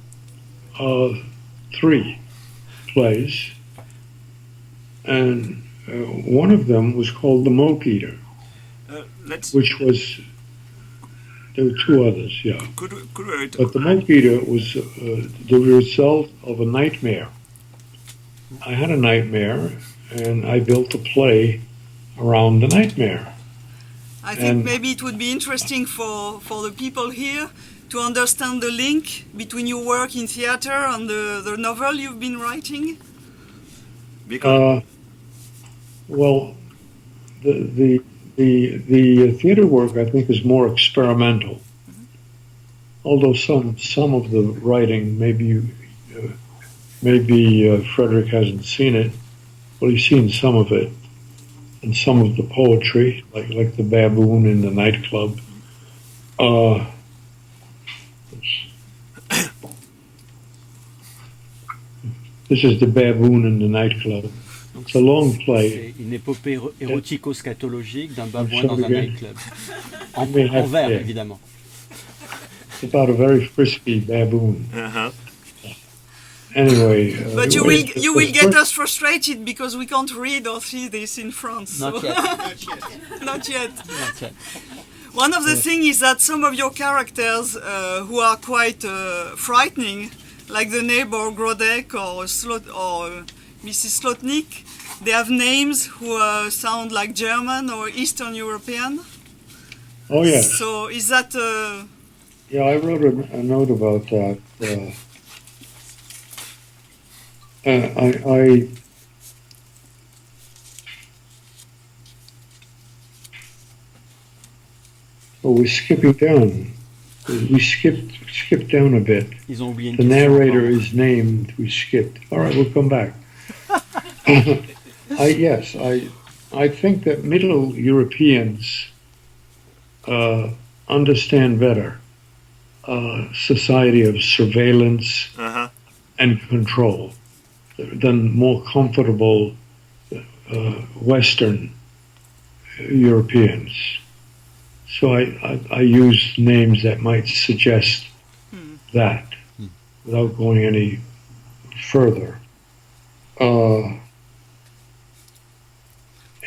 3 plays, and one of them was called The Moke Eater, which was, there were 2 others, yeah. Could we, But The Moke Eater was the result of a nightmare. I had a nightmare, and I built a play around the nightmare. I think maybe it would be interesting for the people here to understand the link between your work in theater and the novel you've been writing. because Well, the theater work, I think, is more experimental. Although some of the writing, maybe Frederick hasn't seen it. Well, he's seen some of it, and some of the poetry, like the baboon in the nightclub. This is the baboon in the nightclub. It's a long play. C'est une épopée érotico-scatologique d'un babouin I'm dans un sorry, nightclub. En may have- vers, yeah. évidemment. It's about a very frisky baboon. uh-huh. Anyway, But you it- will the get first- us frustrated because we can't read or see this in France. Not so- yet. Not yet. Not yet. One of the things is that some of your characters who are quite frightening, like the neighbor Grodek or Mrs. Slotnik, they have names who sound like German or Eastern European. Oh yes, So is that yeah. I wrote a note about that. I oh, we're skipping down. We skipped down a bit. Ils ont oublié une The question narrator encore. is named. We skipped. All right, we'll come back. I think that Middle Europeans understand better society of surveillance Uh-huh. and control than more comfortable Western Europeans. So I use names that might suggest that without going any further.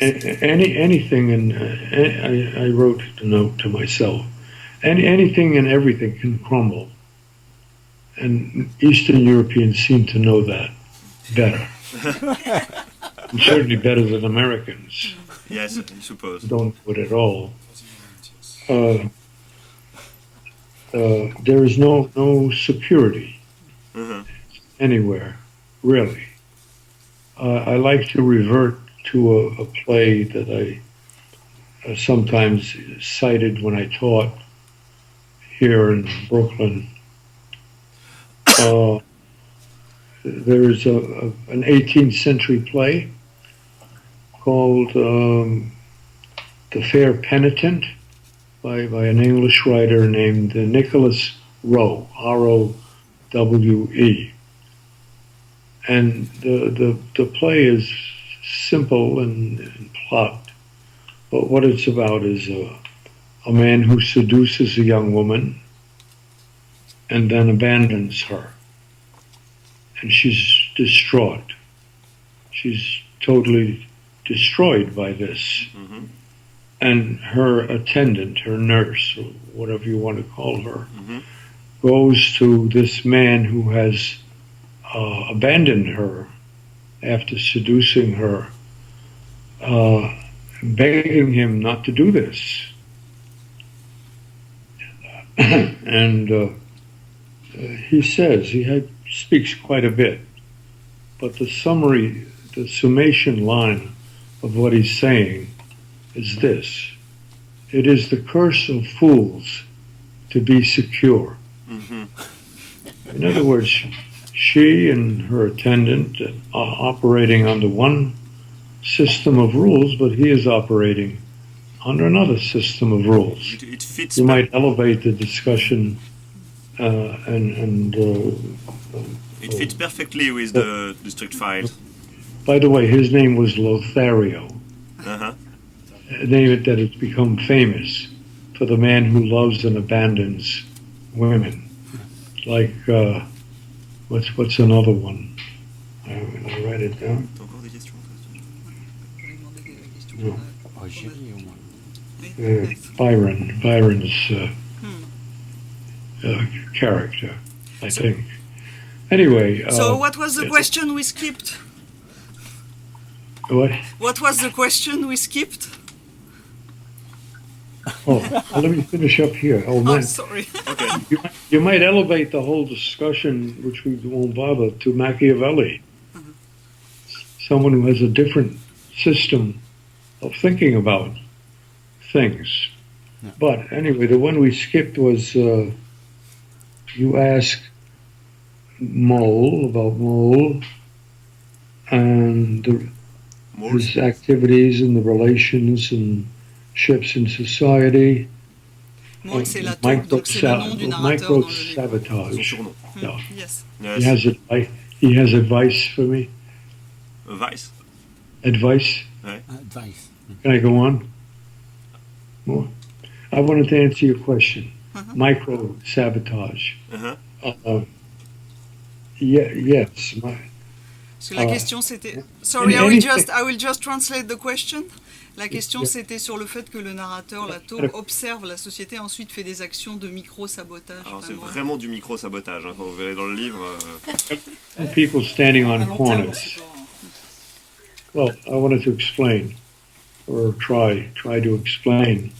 Anything, and I wrote a note to myself. Anything and everything can crumble, and Eastern Europeans seem to know that better, and certainly better than Americans. Yes, I suppose. Don't do it at all. There is no security Uh-huh. anywhere, really. I like to revert to a play that I sometimes cited when I taught here in Brooklyn. There is an 18th century play called The Fair Penitent by an English writer named Nicholas Rowe, R-O-W-E. And the play is simple in plot, but what it's about is a man who seduces a young woman and then abandons her. And she's distraught. She's totally destroyed by this. Mhm. And her attendant, her nurse, or whatever you want to call her, Mhm. goes to this man who has abandoned her after seducing her, begging him not to do this. And he says, speaks quite a bit, but the summation line of what he's saying is this: it is the curse of fools to be secure. Mhm. In other words, she and her attendant are operating under one system of rules, but he is operating under another system of rules. It fits. You might elevate the discussion and It fits perfectly with the strict fight. by the way, his name was Lothario, Uh-huh. name it that it's become famous for the man who loves and abandons women. Like, what's another one? I write it down. T'as encore des questions? Je vais demander des questions. Non. Oh, Géry, au moins. Byron's character, I think. Anyway. So what was the question we skipped? What? What was the question we skipped? Oh, well, let me finish up here. Oh, Oh, man. sorry. You might elevate the whole discussion, which we won't bother, to Machiavelli. Someone who has a different system of thinking about things. Yeah. But anyway, the one we skipped was you asked about Mole and his activities and the relations and ships in society. Mole, c'est la taupe, donc c'est le nom du narrateur dans le livre. Son Micro-sabotage. surnom. Yeah. Yes. Yes. He has advice for me. Vice. Advice. Advice. Can I go on? More? I wanted to answer your question. Micro-sabotage. Uh-huh. Yes. Parce que la question c'était. Sorry, I will just translate the question. La question c'était sur le fait que le narrateur, la taupe, observe la société et ensuite fait des actions de micro-sabotage. Alors c'est vraiment du micro-sabotage, hein, quand vous verrez dans le livre. People standing À on long terme, corners. c'est pas- Well, I wanted to explain, or try to explain.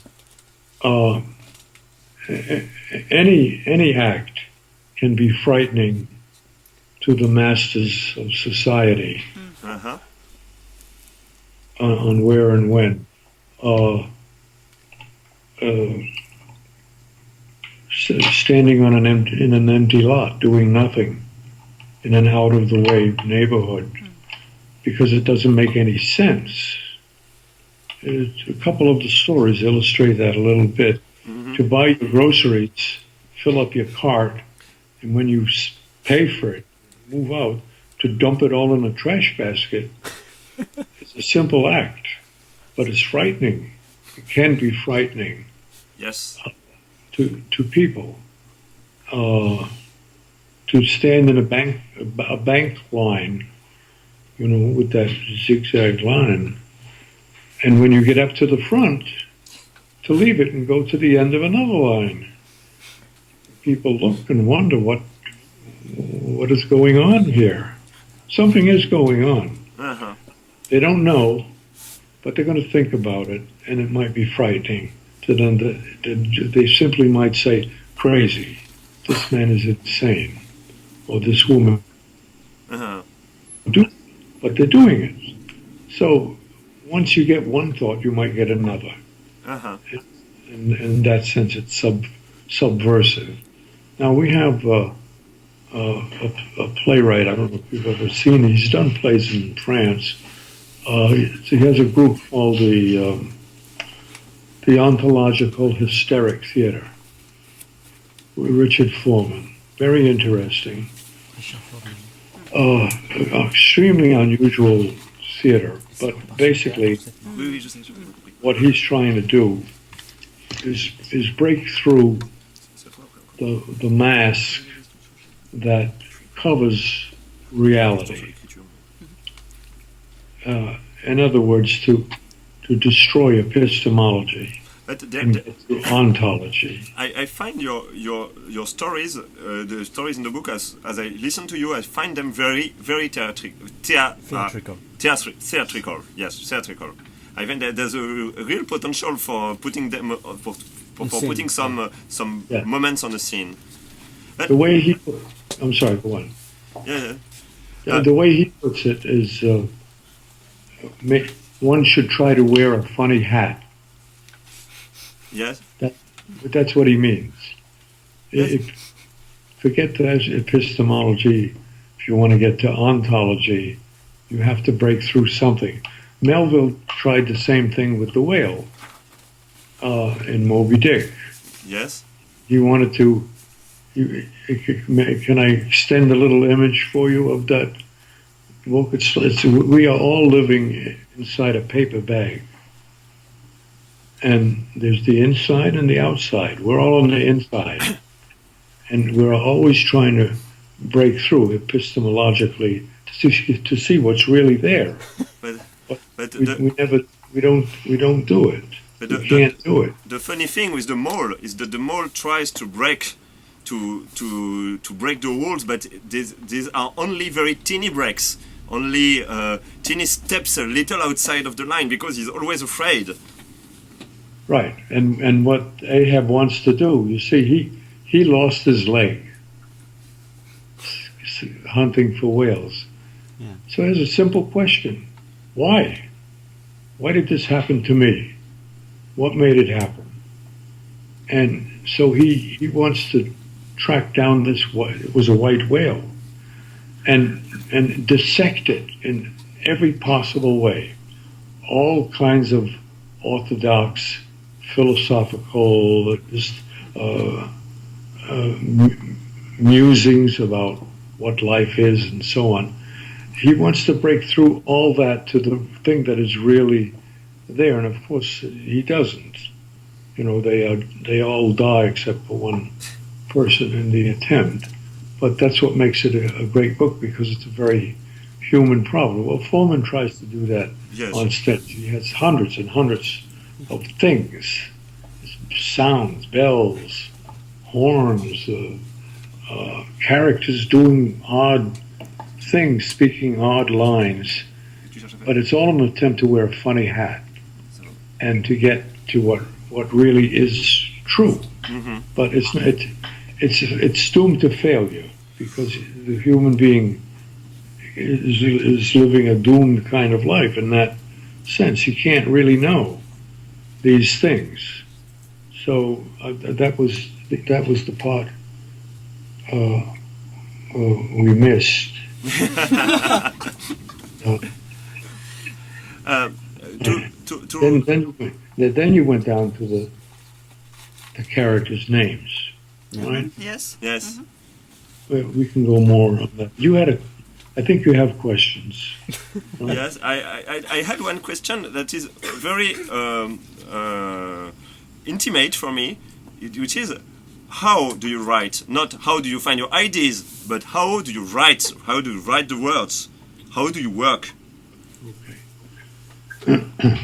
Any act can be frightening to the masters of society Uh-huh. on where and when. Standing on in an empty lot, doing nothing in an out-of-the-way neighborhood, because it doesn't make any sense. A couple of the stories illustrate that a little bit. Mhm. To buy your groceries, fill up your cart, and when you pay for it, move out, to dump it all in a trash basket. It's a simple act, but it's frightening. It can be frightening Yes. to people. To stand in a bank line, with that zigzag line, and when you get up to the front, to leave it and go to the end of another line. People look and wonder what is going on here. Something is going on. Uh-huh. They don't know, but they're going to think about it, and it might be frightening to them. They simply might say, crazy, this man is insane, or this woman. Uh-huh. But they're doing it. So once you get one thought, you might get another. Uh-huh. In that sense, it's subversive. Now, we have a playwright, I don't know if you've ever seen it. He's done plays in France. He has a group called the Ontological Hysteric Theater with Richard Foreman. Very interesting. Extremely unusual theater, but basically Oui, oui, je sais, j'ai compris. what he's trying to do is break through the mask that covers reality. In other words, to destroy epistemology But and get to ontology. I find your stories, the stories in the book, as I listen to you, I find them very, very theatrical. Theatrical, yes, theatrical. I think that there's a real potential for putting them, for putting some Yeah. moments on the scene. The way he, I'm sorry, go on. Yeah, The way he puts it is, one should try to wear a funny hat. yes. But that's what he means. Yes. Forget the epistemology. If you want to get to ontology, you have to break through something. Melville tried the same thing with the whale in Moby Dick. Yes. He wanted to. Can I extend a little image for you of that book? We are all living inside a paper bag. And there's the inside and the outside. We're all on the inside. And we're always trying to break through epistemologically to see what's really there. But We don't do it. We can't do it. The funny thing with the mole is that the mole tries to break break the walls, but these are only very teeny breaks, only teeny steps a little outside of the line, because he's always afraid. Right, and what Ahab wants to do, you see, he lost his leg hunting for whales. Yeah. So here's a simple question: why? Why did this happen to me? What made it happen? And so he wants to track down this. It was a white whale, and dissect it in every possible way. All kinds of orthodox, philosophical, musings about what life is and so on. He wants to break through all that to the thing that is really there, and of course he doesn't. You know, they all die except for one person in the attempt. But that's what makes it a great book, because it's a very human problem. Well, Foreman tries to do that on stage. He has hundreds and hundreds of things, sounds, bells, horns, characters doing odd things, speaking odd lines, but it's all an attempt to wear a funny hat and to get to what really is true. Mm-hmm. But it's doomed to failure, because the human being is living a doomed kind of life in that sense. He can't really know these things. So that was the part we missed. Then you went down to the characters' names, right? Yes. Yes. Mm-hmm. Well, we can go more on that. I think you have questions. Right? Yes, I had one question that is very intimate for me, which is, how do you write? Not how do you find your ideas, but how do you write? How do you write the words? How do you work? Okay.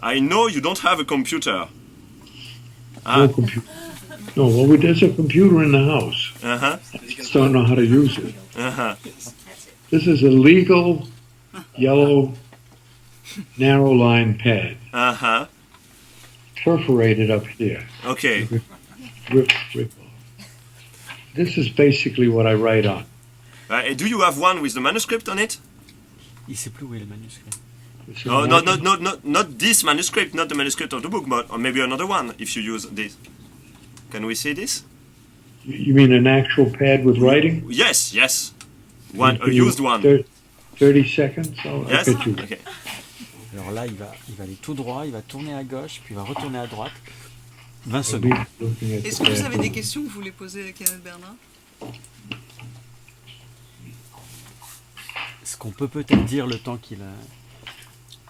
I know you don't have a computer. No computer. No, well, there's a computer in the house. Uh-huh. I just don't know how to use it. Uh-huh. This is a legal yellow narrow line pad. Uh-huh. Perforated up here. Okay. Rip off. This is basically what I write on. Do you have one with the manuscript on it? Il sait plus où est le manuscrit. No, not this manuscript, not the manuscript of the book, but or maybe another one if you use this. Can we see this? You mean an actual pad with writing? Yes. One, a used one. 30 seconds? Yes? I'll get you. Okay. Alors là, il va aller tout droit, il va tourner à gauche, puis il va retourner à droite. 20 secondes. Est-ce que vous avez des questions que vous voulez poser à Kenneth Bernard? Ce qu'on peut peut-être dire le temps qu'il a...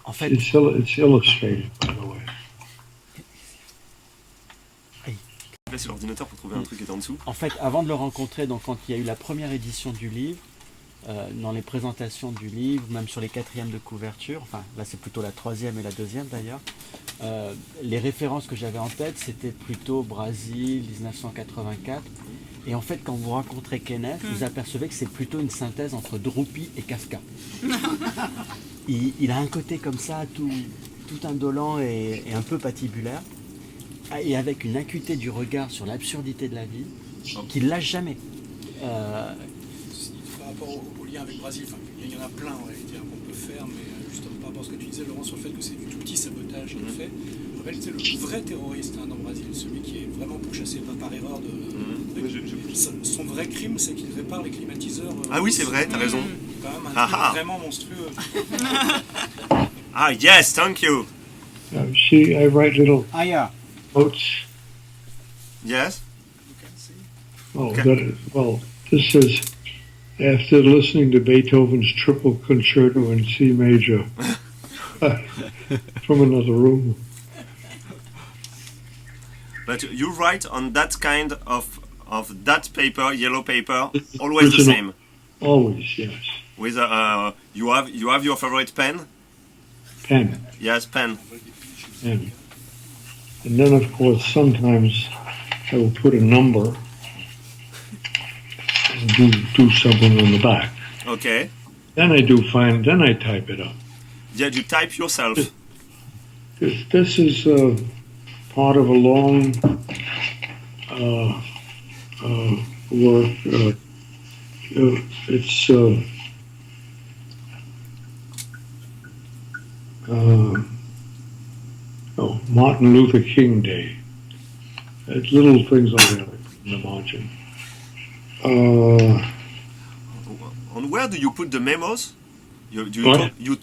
En fait... It's illustrated, by the way. Sur l'ordinateur pour trouver un truc qui est en dessous. En fait, avant de le rencontrer, donc quand il y a eu la première édition du livre, dans les présentations du livre, même sur les 4e de couverture, enfin là c'est plutôt la 3e et la 2e d'ailleurs, les références que j'avais en tête c'était plutôt Brésil, 1984, et en fait quand vous rencontrez Kenneth, vous apercevez que c'est plutôt une synthèse entre Drupi et Kafka. Il a un côté comme ça, tout indolent et un peu patibulaire, et avec une acuité du regard sur l'absurdité de la vie qu'il lâche jamais. Par rapport au lien avec Brésil, il y en a plein en réalité qu'on peut faire, mais justement par rapport à ce que tu disais Laurent sur le fait que c'est du tout petit sabotage qu'il fait, en réalité le vrai terroriste dans Brésil, celui qui est vraiment pourchassé par erreur son vrai crime c'est qu'il répare les climatiseurs. Ah oui c'est vrai, t'as raison. Quand même un truc vraiment monstrueux. Ah yes, thank you. See, I write little yeah. notes. Yes. Oh, well, this says, after listening to Beethoven's Triple Concerto in C major from another room. But you write on that kind of that paper, yellow paper, always the Original. same. Always, yes. With you have your favorite pen? Pen. Yes, pen. And then, of course, sometimes I will put a number and do something on the back. Okay. Then I type it up. Yeah, you type yourself. This is part of a long work. It's Martin Luther King Day. It's little things like that in the margin. On where do you put the memos? What? You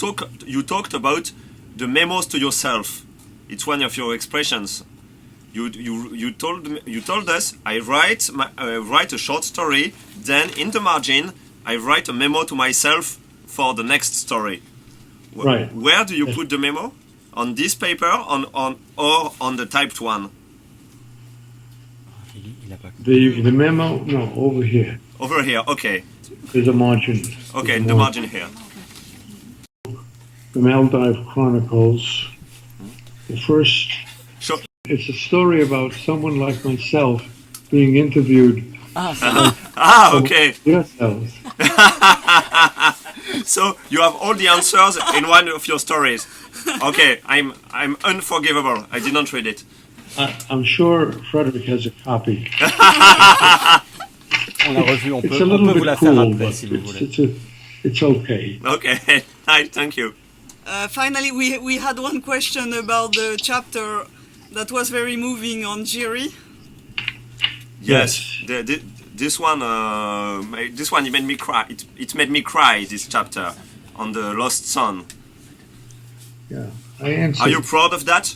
talked about the memos to yourself. It's one of your expressions. You told us I write a short story, then in the margin I write a memo to myself for the next story. Right. Where do you put the memo? On this paper, or on the typed one? Il a pas compris. The memo, no, over here. Over here. Okay. There's a margin. Okay. There's a The margin here. The Maldive Chronicles. The first, Sure. it's a story about someone like myself being interviewed Ah, c'est vrai. Ah, okay. yourselves. So you have all the answers in one of your stories. Okay, I'm unforgivable. I did not read it. I'm sure Frederick has a copy. On l'a revu, on It's peut, a on little peut vous bit la faire cool, après but si vous voulez. it's okay. Okay, hi, thank you. Finally, we had one question about the chapter that was very moving on Jiri. Yes, this one it made me cry. It made me cry. This chapter on the lost son. Yeah, I answered. Are you proud of that?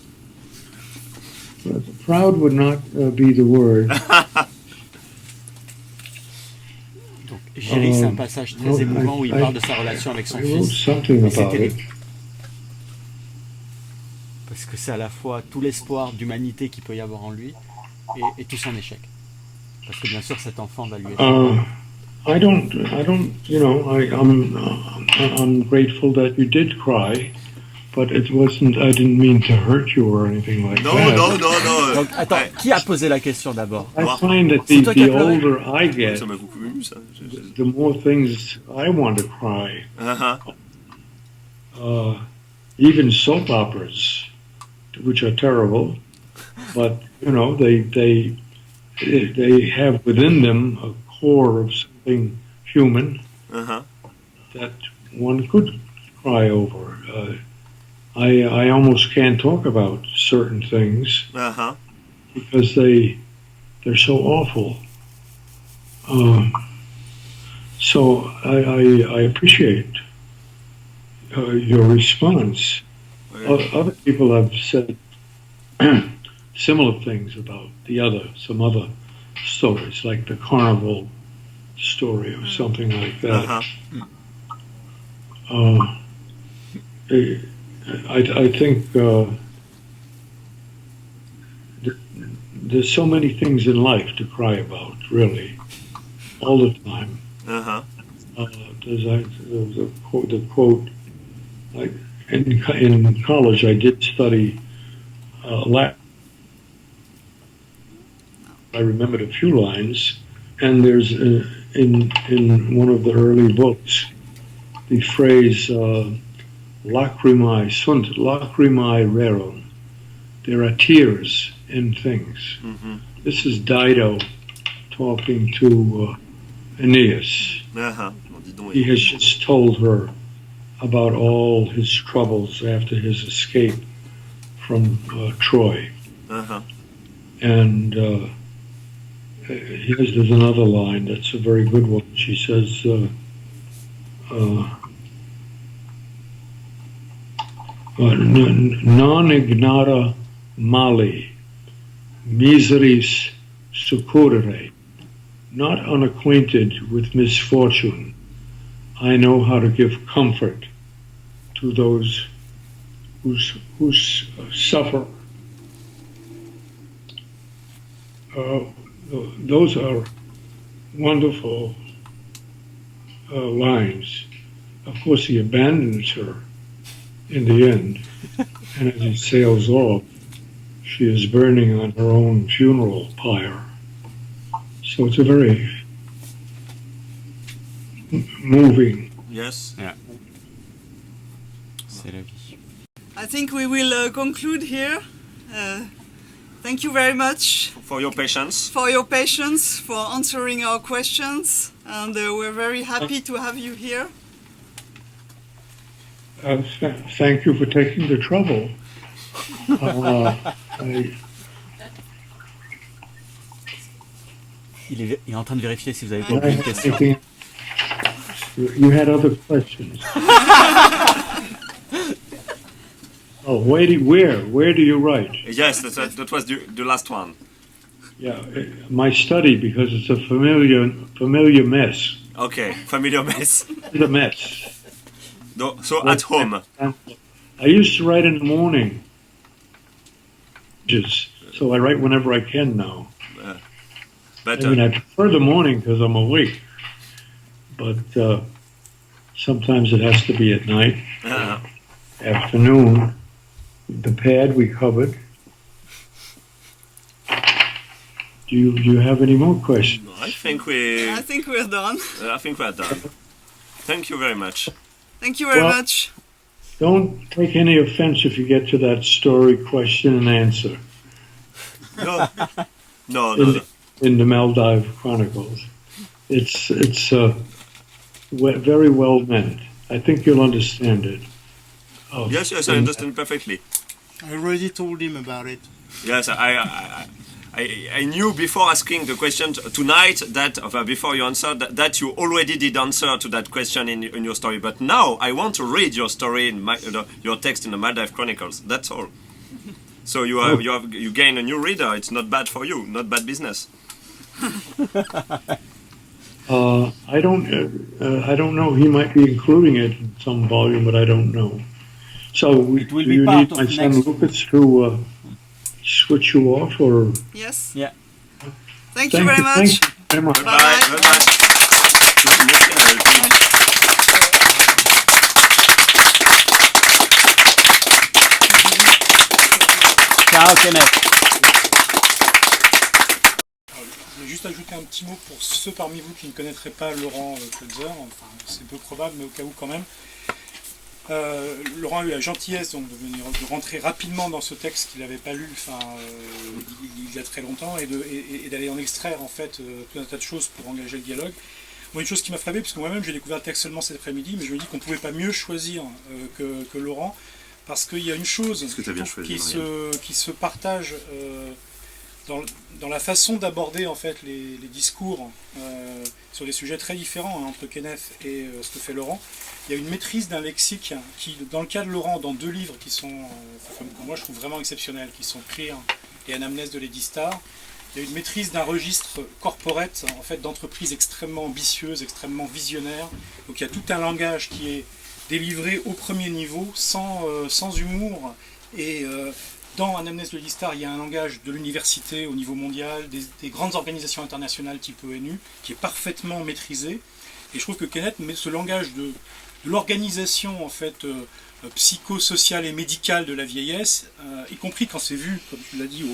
Proud would not be the word. Donc, Jerry, c'est un passage très émouvant où il parle de sa relation avec son I wrote fils. something Et c'est about it. terrible. Parce que c'est à la fois tout l'espoir d'humanité qu'il peut y avoir en lui et tout son échec. Parce que bien sûr, cet enfant va lui échapper. I don't, you know, I'm grateful that you did cry, but it wasn't, I didn't mean to hurt you or anything like No, that. no. Donc, attends, qui a posé la question d'abord? I find that C'est toi qui as the pleuré? older I get, Ça m'a beaucoup ému ça. the more things I want to cry. Even soap operas, which are terrible, but you know they have within them a core of something human that one could cry over. I almost can't talk about certain things because they're so awful. So I appreciate your response. Other people have said similar things about some other stories, like the carnival story or something like that. I think there's so many things in life to cry about, really, all the time. There's the quote. In college, I did study Latin. I remembered a few lines, and there's in one of the early books the phrase "lacrimae sunt lacrimae rerum." There are tears in things. This is Dido talking to Aeneas. He has just told her about all his troubles after his escape from Troy. And there's another line that's a very good one. She says, non ignara mali, miseris succurrere. Not unacquainted with misfortune, I know how to give comfort to those who suffer. those are wonderful lines. Of course, he abandons her in the end, and as he sails off, she is burning on her own funeral pyre. So it's a very moving. Yes. C'est la vie. I think we will conclude here. Thank you very much For your patience. for your patience, for answering our questions, and we're very happy to have you here. Thank you for taking the trouble. Il est en train de vérifier si vous avez compris une question. You had other questions. Oh, where do you write? Yes, that was the last one. Yeah, my study, because it's a familiar mess. Okay, familiar mess. It's a mess. So at home. I used to write in the morning, so I write whenever I can now. But I mean, I prefer the morning because I'm awake, but sometimes it has to be at night, afternoon. The pad we covered. Do you have any more questions? I think we're done. I think we're done. Thank you very much. Thank you very Well- much. Don't take any offense if you get to that story, question and answer No. in the Maldive Chronicles. It's very well meant. I think you'll understand it. Yes, I understand perfectly. I already told him about it. Yes, I knew before asking the question tonight that before you answered that you already did answer to that question in your story. But now I want to read your story in your text in the Maldive Chronicles. That's all. So you gain a new reader. It's not bad for you. Not bad business. I don't know. He might be including it in some volume, but I don't know. So It will do be you part need of my son next- Lucas to switch you off, or Yes. Yeah. Thank you very much. Thank you very much. Bye. Ciao Kenneth. Je vais juste ajouter un petit mot pour ceux parmi vous qui ne connaîtraient pas Laurent Klotzer, enfin c'est peu probable mais au cas où quand même. Laurent a eu la gentillesse donc, de rentrer rapidement dans ce texte qu'il n'avait pas lu il y a très longtemps et d'aller en extraire en fait tout un tas de choses pour engager le dialogue. Moi, une chose qui m'a frappé, parce que moi-même j'ai découvert le texte seulement cet après-midi, mais je me dis qu'on ne pouvait pas mieux choisir que Laurent, parce qu'il y a une chose Est-ce que t'as bien choisi, qui se partage dans la façon d'aborder en fait les discours sur des sujets très différents entre Kenneth et ce que fait Laurent. Il y a une maîtrise d'un lexique qui, dans le cas de Laurent, dans deux livres qui sont, que moi je trouve vraiment exceptionnels, qui sont Clear et Anamnèse de Lady Star, il y a une maîtrise d'un registre corporate, en fait, d'entreprises extrêmement ambitieuses, extrêmement visionnaires. Donc il y a tout un langage qui est délivré au premier niveau, sans humour. Et dans Anamnèse de Lady Star, il y a un langage de l'université au niveau mondial, des grandes organisations internationales type ONU, qui est parfaitement maîtrisé. Et je trouve que Kenneth met ce langage de l'organisation en fait psychosociale et médicale de la vieillesse, y compris quand c'est vu, comme tu l'as dit,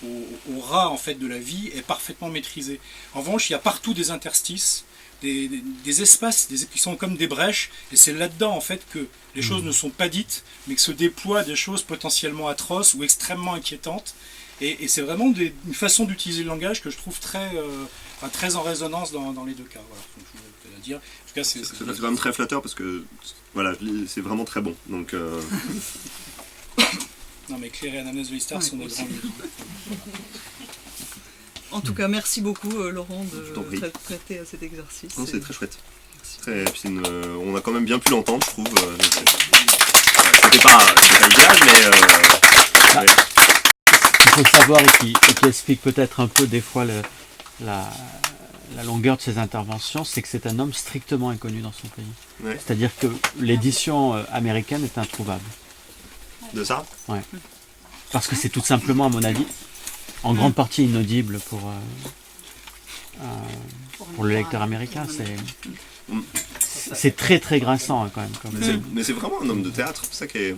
au ras en fait de la vie, est parfaitement maîtrisé. En revanche, il y a partout des interstices, des espaces qui sont comme des brèches, et c'est là-dedans en fait que les choses ne sont pas dites, mais que se déploient des choses potentiellement atroces ou extrêmement inquiétantes. Et c'est vraiment une façon d'utiliser le langage que je trouve très en résonance dans les deux cas. Voilà, donc, je voulais te le dire. En tout cas, c'est quand même très flatteur parce que voilà, c'est vraiment très bon. Donc Non mais Claire et Anamnèse de l'Histoire sont des grands livres. En tout cas, merci beaucoup Laurent Je t'en prie. de prêter à cet exercice. non, c'est très chouette. On a quand même bien pu l'entendre, je trouve. C'était pas idéal, mais Il faut savoir, et qui explique peut-être un peu des fois la longueur de ses interventions, c'est que c'est un homme strictement inconnu dans son pays. Ouais. C'est-à-dire que l'édition américaine est introuvable. de ça. Parce que c'est tout simplement, à mon avis, en grande partie inaudible pour le lecteur américain. C'est très très grinçant hein, quand même. Mais c'est vraiment un homme de théâtre, c'est ça qui est...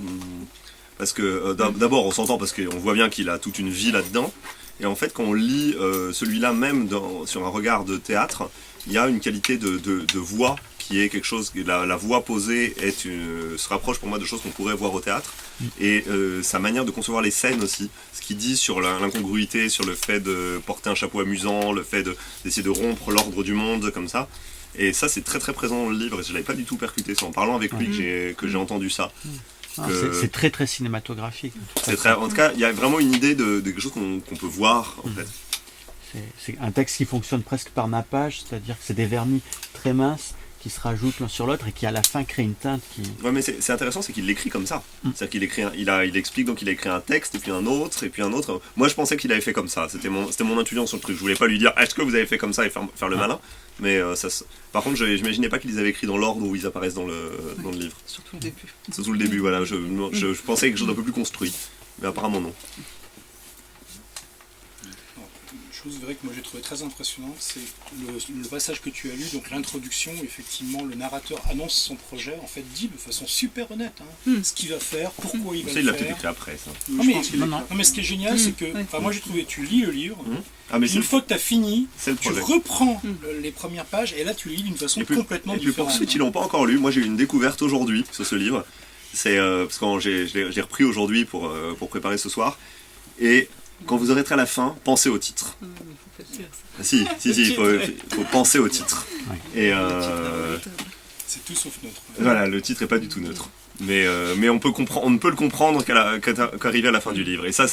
Parce que d'abord on s'entend parce qu'on voit bien qu'il a toute une vie là-dedans, et en fait quand on lit celui-là même sur un regard de théâtre, il y a une qualité de voix qui est quelque chose, la voix posée se rapproche pour moi de choses qu'on pourrait voir au théâtre, et sa manière de concevoir les scènes aussi, ce qu'il dit sur l'incongruité, sur le fait de porter un chapeau amusant, le fait d'essayer de rompre l'ordre du monde comme ça, et ça c'est très très présent dans le livre, et je ne l'avais pas du tout percuté, c'est en parlant avec lui que j'ai entendu ça. C'est très très cinématographique. En tout cas, il y a vraiment une idée de quelque chose qu'on peut voir en fait. C'est un texte qui fonctionne presque par nappage, c'est-à-dire que c'est des vernis très minces qui se rajoutent l'un sur l'autre et qui à la fin créent une teinte qui... Ouais, mais c'est intéressant, c'est qu'il l'écrit comme ça. C'est-à-dire qu'il écrit, il explique, donc il a écrit un texte et puis un autre et puis un autre. Moi je pensais qu'il avait fait comme ça, c'était mon intuition sur le truc. Je voulais pas lui dire est-ce que vous avez fait comme ça et faire le malin, mais par contre je n'imaginais pas qu'ils les avaient écrits dans l'ordre où ils apparaissent dans le livre. Surtout le début. Surtout le début, voilà. Je pensais quelque chose d'un peu plus construit, mais apparemment non. Chose vraie que moi j'ai trouvé très impressionnante, c'est le passage que tu as lu, donc l'introduction, effectivement le narrateur annonce son projet, en fait dit de façon super honnête ce qu'il va faire, pourquoi il va Ça, le il l'a faire. peut-être écrit après ça. Non, mais ce qui est génial, c'est que moi j'ai trouvé, tu lis le livre, une fois que tu as fini, tu reprends les premières pages et là tu lis d'une façon complètement différente. Et puis pour ceux qui l'ont pas encore lu, moi j'ai eu une découverte aujourd'hui sur ce livre, c'est parce que je l'ai repris aujourd'hui pour préparer ce soir, et quand vous aurez à la fin, pensez au titre. Si, il faut penser au titre. Et c'est tout sauf neutre. Voilà, le titre est pas du tout neutre. Mais on ne peut le comprendre qu'arrivé à la fin du livre. Et ça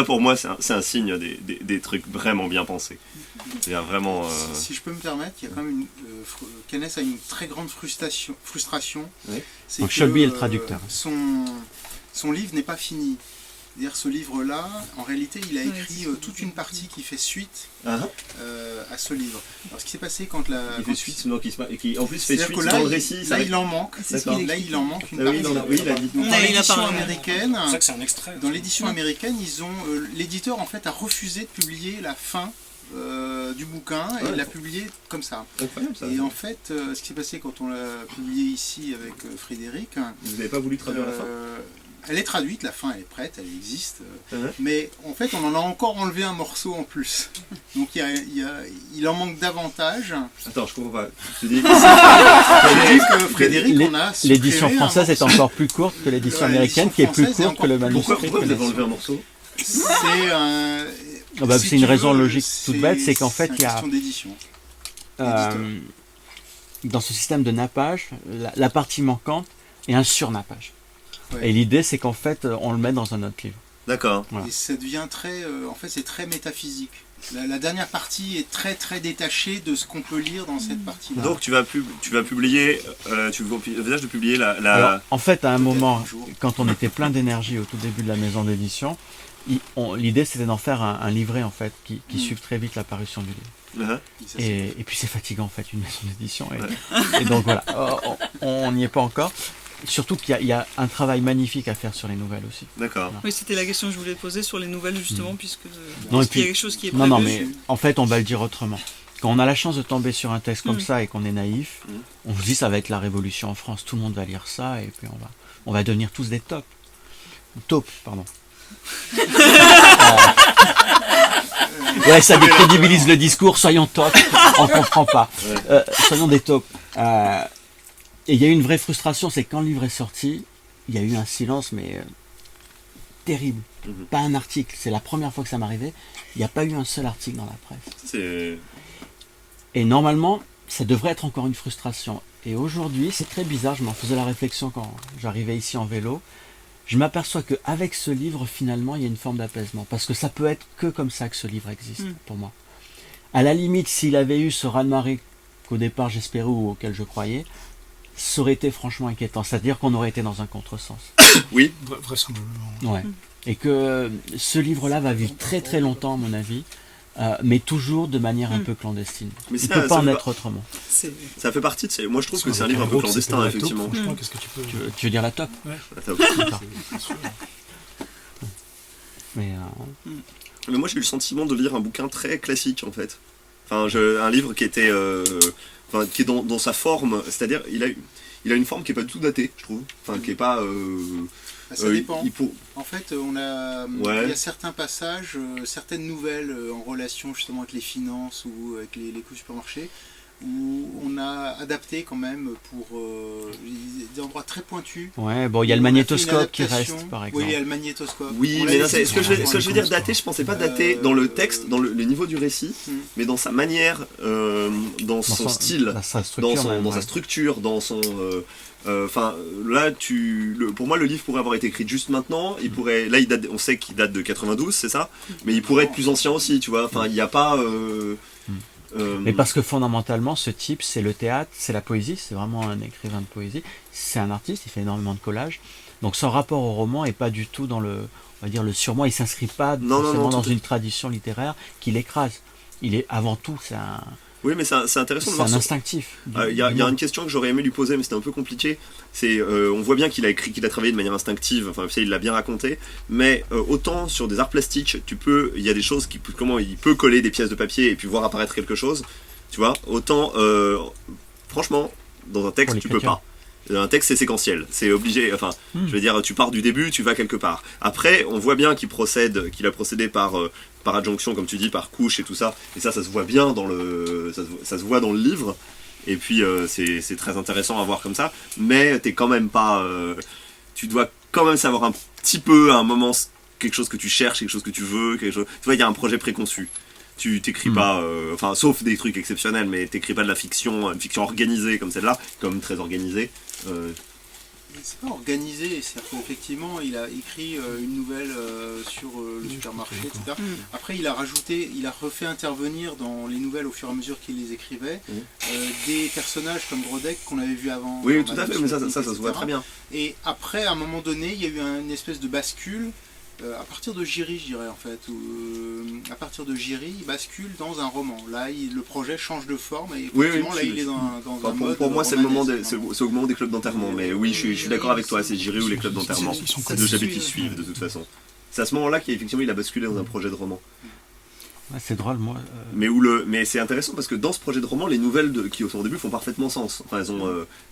pour moi, c'est un signe des trucs vraiment bien pensés. C'est-à-dire vraiment. Si je peux me permettre, il y a quand même Kenneth a une très grande frustration. Oui. C'est donc que, Shelby est le traducteur. Son livre n'est pas fini. C'est-à-dire ce livre-là, en réalité, il a écrit toute une partie qui fait suite à ce livre. Alors ce qui s'est passé quand la... Il fait suite, donc qui en plus fait suite là, dans le récit. Là, il en manque. Là, il en manque une partie. Oui, il a dit. Donc, dans l'édition américaine, c'est ça que c'est un extrait. Dans l'édition américaine, l'éditeur en fait a refusé de publier la fin du bouquin et l'a publié comme ça. Incroyable, ça. Et en fait, ce qui s'est passé quand on l'a publié ici avec Frédéric... Vous n'avez pas voulu traduire la fin? Elle est traduite, la fin elle est prête, elle existe, mais en fait on en a encore enlevé un morceau en plus. Donc il en manque davantage. Attends, je comprends pas. Tu dis Frédéric, on a l'édition française est encore plus courte que l'édition américaine, qui est plus courte que le manuscrit. Pourquoi vous avez enlevé un morceau? C'est une raison logique toute bête, c'est qu'en fait il y a dans ce système de nappage, la partie manquante est un surnappage. Et l'idée, c'est qu'en fait, on le met dans un autre livre. D'accord. Voilà. Et ça devient très... en fait, c'est très métaphysique. La dernière partie est très très détachée de ce qu'on peut lire dans cette partie-là. Donc tu vas publier... tu envisages de publier Alors, en fait, à un moment, quand on était plein d'énergie au tout début de la maison d'édition, l'idée, c'était d'en faire un livret, en fait, qui suive très vite l'apparition du livre. Et puis c'est fatigant, en fait, une maison d'édition. Et donc voilà, on n'y est pas encore. Surtout qu'il y a un travail magnifique à faire sur les nouvelles aussi. D'accord. Oui, c'était la question que je voulais poser sur les nouvelles justement, puisque non, il y a quelque chose qui est prévu. Non, mais en fait, on va le dire autrement. Quand on a la chance de tomber sur un texte comme ça et qu'on est naïf, on se dit ça va être la révolution en France. Tout le monde va lire ça et puis on va devenir tous des taupes. Taupes, pardon. Ouais, ça décrédibilise le discours. Soyons taupes. On comprend pas. Soyons des taupes. Et il y a eu une vraie frustration, c'est que quand le livre est sorti, il y a eu un silence, mais terrible. Pas un article, c'est la première fois que ça m'arrivait. Il n'y a pas eu un seul article dans la presse. Et normalement, ça devrait être encore une frustration. Et aujourd'hui, c'est très bizarre, je m'en faisais la réflexion quand j'arrivais ici en vélo. Je m'aperçois qu'avec ce livre, finalement, il y a une forme d'apaisement. Parce que ça peut être que comme ça que ce livre existe, pour moi. À la limite, s'il avait eu ce raz-de-marée qu'au départ j'espérais ou auquel je croyais, ça aurait été franchement inquiétant, c'est-à-dire qu'on aurait été dans un contresens. Oui, vraisemblablement. Ouais. Et que ce livre-là va vivre très très longtemps, à mon avis, mais toujours de manière un peu clandestine. Mais il ne peut pas en être autrement. Ça fait partie de... Moi je trouve que c'est un livre un peu clandestin, effectivement. Franchement, qu'est-ce que tu peux... Tu veux dire la top? Ouais. La taupe. Mais Mais moi j'ai eu le sentiment de lire un bouquin très classique en fait. Enfin, un livre qui était, qui est dans sa forme, c'est-à-dire il a une forme qui est pas du tout datée, je trouve. Enfin, qui est pas. Ça dépend. Il En fait, il y a certains passages, certaines nouvelles en relation justement avec les finances ou avec les coûts supermarchés, où on a adapté quand même pour des endroits très pointus. Ouais, bon, il y a le magnétoscope qui reste, par exemple. Oui, il y a le magnétoscope. Oui, mais ce que je veux dire daté, je pensais pas daté dans le texte, dans le niveau du récit, mais dans sa manière, dans son style, dans sa structure, dans son... Enfin, là, pour moi, le livre pourrait avoir été écrit juste maintenant. Là, on sait qu'il date de 92, c'est ça. Mais il pourrait être plus ancien aussi, tu vois. Enfin, il n'y a pas. Mais parce que fondamentalement, ce type, c'est le théâtre, c'est la poésie. C'est vraiment un écrivain de poésie. C'est un artiste. Il fait énormément de collages. Donc, son rapport au roman est pas du tout dans le, on va dire, le surmoi. Il s'inscrit pas forcément dans une tradition littéraire qui l'écrase. Il est avant tout, c'est un. Oui, mais c'est intéressant de voir. C'est un instinctif. Il y a une question que j'aurais aimé lui poser, mais c'était un peu compliqué. C'est, on voit bien qu'il a travaillé de manière instinctive. Enfin, il l'a bien raconté. Mais autant sur des arts plastiques, il y a des choses comment il peut coller des pièces de papier et puis voir apparaître quelque chose. Tu vois. Autant, franchement, dans un texte, tu peux pas. Un texte, c'est séquentiel, c'est obligé. Enfin, je veux dire, tu pars du début, tu vas quelque part. Après, on voit bien qu'il a procédé par adjonction, comme tu dis, par couche et tout ça. Et ça se voit bien ça se voit dans le livre. Et puis, c'est très intéressant à voir comme ça. Mais t'es quand même pas. Tu dois quand même savoir un petit peu, à un moment, quelque chose que tu cherches, quelque chose que tu veux, quelque chose. Tu vois, il y a un projet préconçu. Tu t'écris pas, enfin, sauf des trucs exceptionnels, mais t'écris pas de la fiction, une fiction organisée comme celle-là, comme très organisée. C'est pas organisé, c'est-à-dire qu'effectivement il a écrit une nouvelle sur le supermarché, etc. Après il a refait intervenir dans les nouvelles au fur et à mesure qu'il les écrivait des personnages comme Grodek qu'on avait vu avant. Oui, tout à fait, mais ça se voit très bien. Et après, à un moment donné, il y a eu une espèce de bascule. À partir de Giry, je dirais en fait, à partir de Giry, il bascule dans un roman. Là, le projet change de forme et effectivement, là, il est dans un mode. Pour moi, c'est au moment des clubs d'enterrement. Mais oui, je suis d'accord avec toi, c'est Giry ou les clubs d'enterrement. C'est deux chapitres qui suivent de toute façon. C'est à ce moment-là qu'effectivement, il a basculé dans un projet de roman. Ouais, c'est drôle, moi. Mais c'est intéressant parce que dans ce projet de roman, les nouvelles qui sont au début font parfaitement sens. Enfin, elles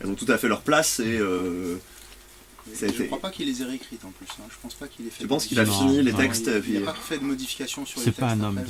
ont tout à fait leur place et. Je ne crois pas qu'il les ait réécrites en plus. Je pense pas qu'il ait fait. Tu penses qu'il a fini les textes Il n'a pas fait de modifications sur les textes. C'est pas un homme.